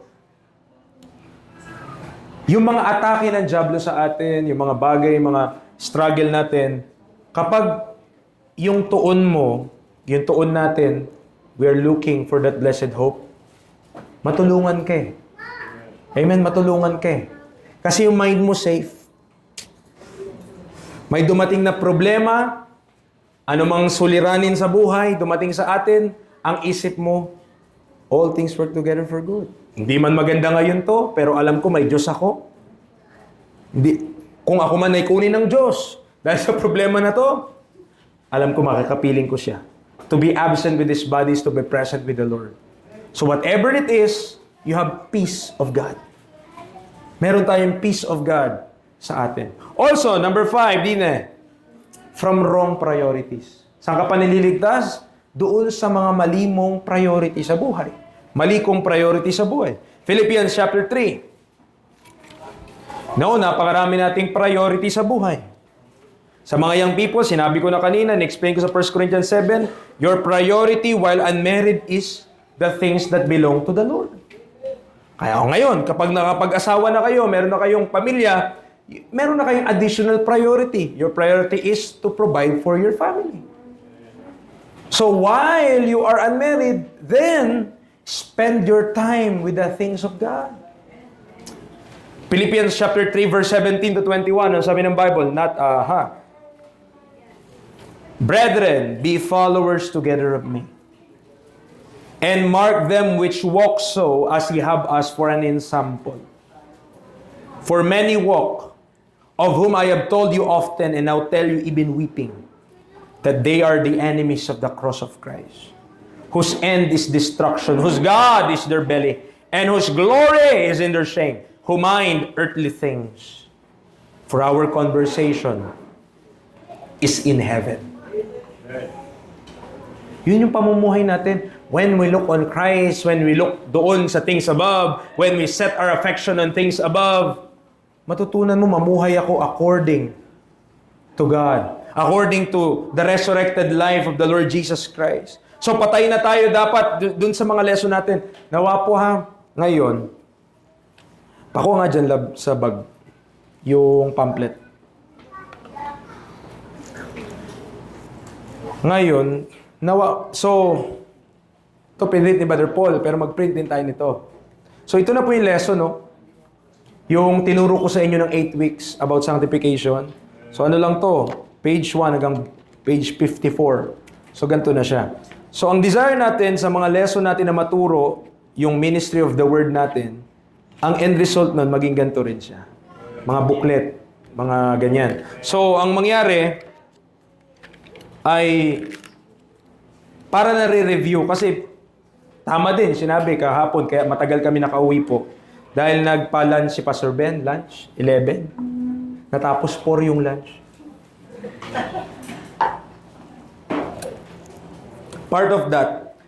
mga atake ng dyablo sa atin, yung mga bagay, mga struggle natin, kapag yung tuon mo, yung tuon natin, we are looking for that blessed hope, matulungan ka Amen, matulungan ka Kasi yung mind mo safe. May dumating na problema, anumang suliranin sa buhay, dumating sa atin, ang isip mo, all things work together for good. Hindi man maganda ngayon to, pero alam ko may Diyos ako. Kung ako man ay kunin ng Diyos, dahil sa problema na to, alam ko makakapiling ko siya. To be absent with this body is to be present with the Lord. So whatever it is, you have peace of God. Meron tayong peace of God. sa atin. Also, number 5, from wrong priorities. Saan ka pa nililigtas? Doon sa mga malimong priority sa buhay. Mali kong priority sa buhay. Philippians chapter 3. No, napakarami nating priority sa buhay. Sa mga young people, sinabi ko na kanina, na-explain ko sa 1 Corinthians 7, your priority while unmarried is the things that belong to the Lord. Kaya ngayon, kapag nakapag-asawa na kayo, meron na kayong pamilya, meron na kayong additional priority. Your priority is to provide for your family. So while you are unmarried, then spend your time with the things of God. Philippians chapter 3 verse 17 to 21, ang sabi ng Bible, Brethren, be followers together of me, and mark them which walk so as ye have us for an ensample. For many walk, of whom I have told you often, and now tell you even weeping, that they are the enemies of the cross of Christ, whose end is destruction, whose God is their belly, and whose glory is in their shame, who mind earthly things. For our conversation is in heaven. Yun yung pamumuhay natin. When we look on Christ, when we look doon sa things above, when we set our affection on things above, matutunan mo, mamuhay ako according to God. According to the resurrected life of the Lord Jesus Christ. So patay na tayo dapat doon sa mga lesson natin. Nawa po ngayon, pako nga dyan lab sa bag, yung pamphlet. Ngayon, ito pinrint ni Brother Paul, pero mag-print din tayo nito. So ito na po yung lesson, no? Yung tinuro ko sa inyo ng 8 weeks about sanctification. So ano lang to? Page 1 hanggang page 54. So ganito na siya. So ang desire natin sa mga lesson natin na maturo, yung ministry of the word natin, ang end result nun, maging ganito rin siya. Mga booklet, mga ganyan. So ang mangyari ay para na re-review kasi tama din, sinabi kahapon, kaya matagal kami nakauwi po. Dahil nagpa-lunch si Pastor Ben, lunch, 11. Natapos 4 yung lunch. Part of that,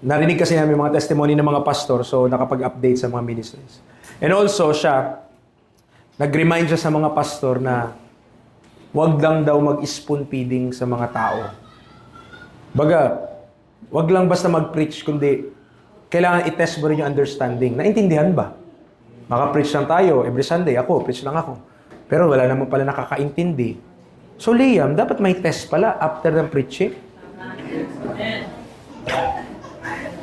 narinig kasi namin mga testimony ng mga pastor, so nakapag-update sa mga ministries. And also, nag-remind siya sa mga pastor na wag lang daw mag-spoon feeding sa mga tao. Baga, wag lang basta mag-preach, kundi kailangan i-test mo rin yung understanding. Naintindihan ba? Maka-preach lang tayo every Sunday. Ako, preach lang ako. Pero wala naman pala nakakaintindi. So, Liam, dapat may test pala after ng preaching.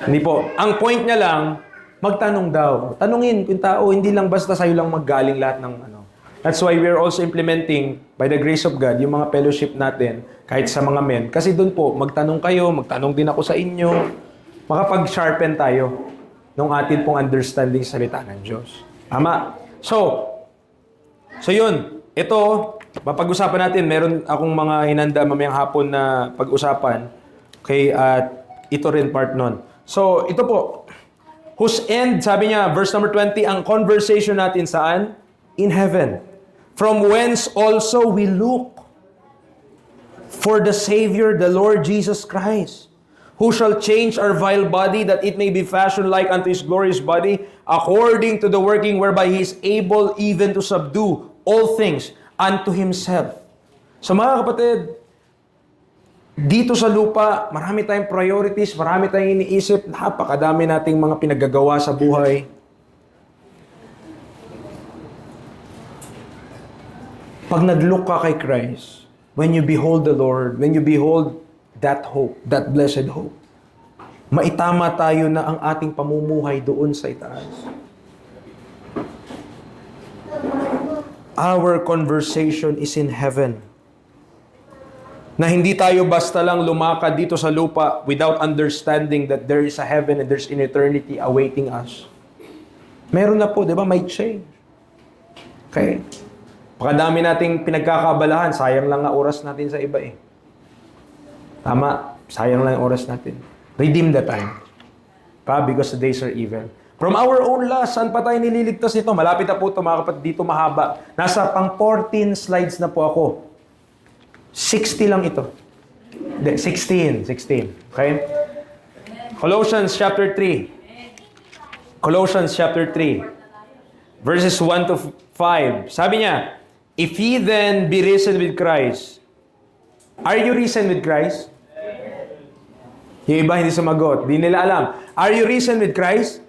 Hindi po. Ang point niya lang, magtanong daw. Tanungin kung tao, hindi lang basta sa'yo lang maggaling lahat ng ano. That's why we're also implementing, by the grace of God, yung mga fellowship natin, kahit sa mga men. Kasi doon po, magtanong kayo, magtanong din ako sa inyo, makapag-sharpen tayo ng atin pong understanding sa salita ng Diyos. Tama? So yun. Ito, mapag-usapan natin. Meron akong mga hinanda mamayang hapon na pag-usapan. Okay, at ito rin part nun. So, ito po. Whose end, sabi niya, verse number 20, ang conversation natin saan? In heaven. From whence also we look for the Savior, the Lord Jesus Christ, who shall change our vile body, that it may be fashioned like unto His glorious body, according to the working whereby He is able even to subdue all things unto Himself. So mga kapatid, dito sa lupa, marami tayong priorities, marami tayong iniisip, napakadami nating mga pinaggagawa sa buhay. Pag nag-look ka kay Christ, when you behold the Lord, when you behold that hope, that blessed hope, maitama tayo na ang ating pamumuhay doon sa itaas. Our conversation is in heaven. Na hindi tayo basta lang lumakad dito sa lupa without understanding that there is a heaven and there's an eternity awaiting us. Meron na po, di ba? May change. Okay? Pakadami nating pinagkakabalahan, sayang lang ang oras natin sa iba eh. Tama, sayang lang ang oras natin. Redeem the time. Because the days are evil. From our own lust, saan pa tayo nililigtas nito? Malapit na po ito, mga kapatid, dito mahaba. Nasa pang 14 slides na po ako. 60 lang ito. Hindi, 16. Okay? Colossians chapter 3. Colossians chapter 3. Verses 1 to 5. Sabi niya, if ye then be risen with Christ. Are you risen with Christ? Yung iba hindi sumagot. Di nila alam. Are you risen with Christ?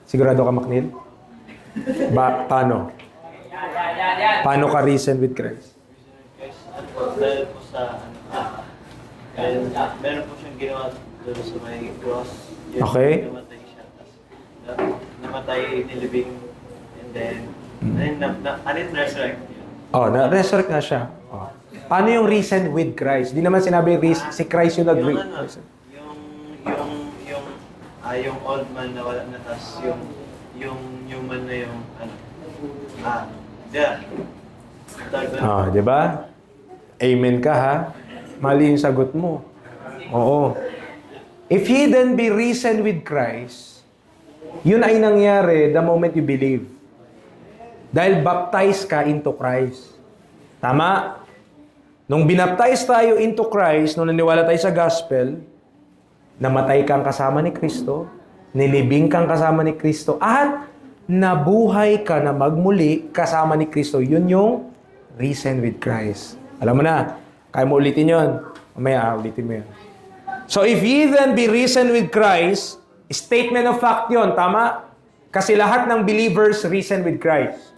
Sigurado ka, Macnil? Paano? Paano ka risen with Christ? Dahil po sa meron po siyang ginawa doon sa may cross. Okay. Namatay siya. Namatay, nilibing, and then, resurrect niya. Na-resurrect na siya. Oh. Paano yung risen with Christ? Di naman sinabi si Christ yung Yung nag-risen. Yung old man na wala na, tas yung man na yung, Di ba? Amen ka, ha? Mali yung sagot mo. Oo. If ye then be risen with Christ, yun ay nangyari the moment you believe. Dahil baptized ka into Christ. Tama? Nung binaptize tayo into Christ, nung naniwala tayo sa gospel, namatay kang kasama ni Kristo, nilibing kang kasama ni Kristo, at nabuhay ka na magmuli kasama ni Kristo. Yun yung risen with Christ. Alam mo na, kaya mo ulitin yun. Mamaya, ulitin mo yun. So, if ye then be risen with Christ, statement of fact yun, tama? Kasi lahat ng believers risen with Christ.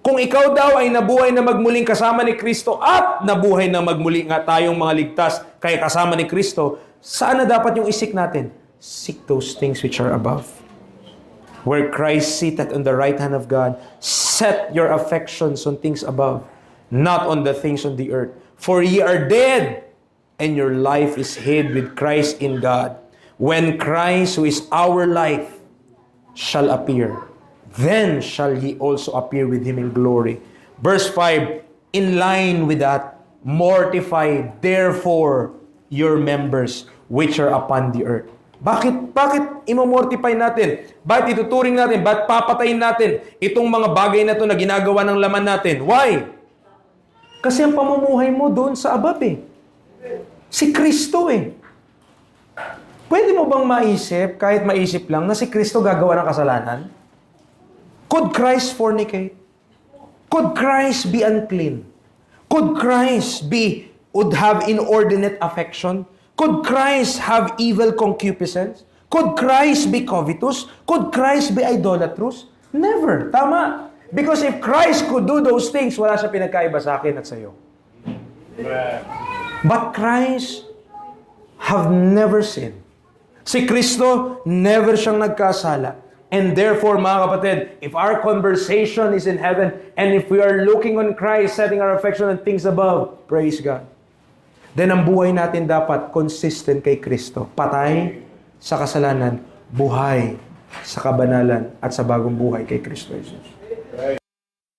Kung ikaw daw ay nabuhay na magmuling kasama ni Kristo at nabuhay na magmuli nga tayong mga ligtas kaya kasama ni Kristo, saan na dapat yung isik natin? Seek those things which are above. Where Christ seated on the right hand of God, set your affections on things above, not on the things on the earth. For ye are dead, and your life is hid with Christ in God. When Christ, who is our life, shall appear, then shall ye also appear with him in glory. Verse 5, in line with that, mortify therefore your members which are upon the earth. Bakit imamortify natin? Bakit ituturing natin? Bakit papatayin natin itong mga bagay na to na ginagawa ng laman natin? Why? Kasi ang pamumuhay mo doon sa above eh. Si Kristo eh. Pwede mo bang maisip, kahit maisip lang, na si Kristo gagawa ng kasalanan? Could Christ fornicate? Could Christ be unclean? Could Christ would have inordinate affection? Could Christ have evil concupiscence? Could Christ be covetous? Could Christ be idolatrous? Never. Tama. Because if Christ could do those things, wala siya pinagkaiba sa akin at sa iyo. But Christ have never sinned. Si Kristo, never siyang nagkasala. And therefore, mga kapatid, if our conversation is in heaven, and if we are looking on Christ, setting our affection on things above, praise God, then ang buhay natin dapat consistent kay Kristo. Patay sa kasalanan, buhay sa kabanalan at sa bagong buhay kay Kristo Jesus.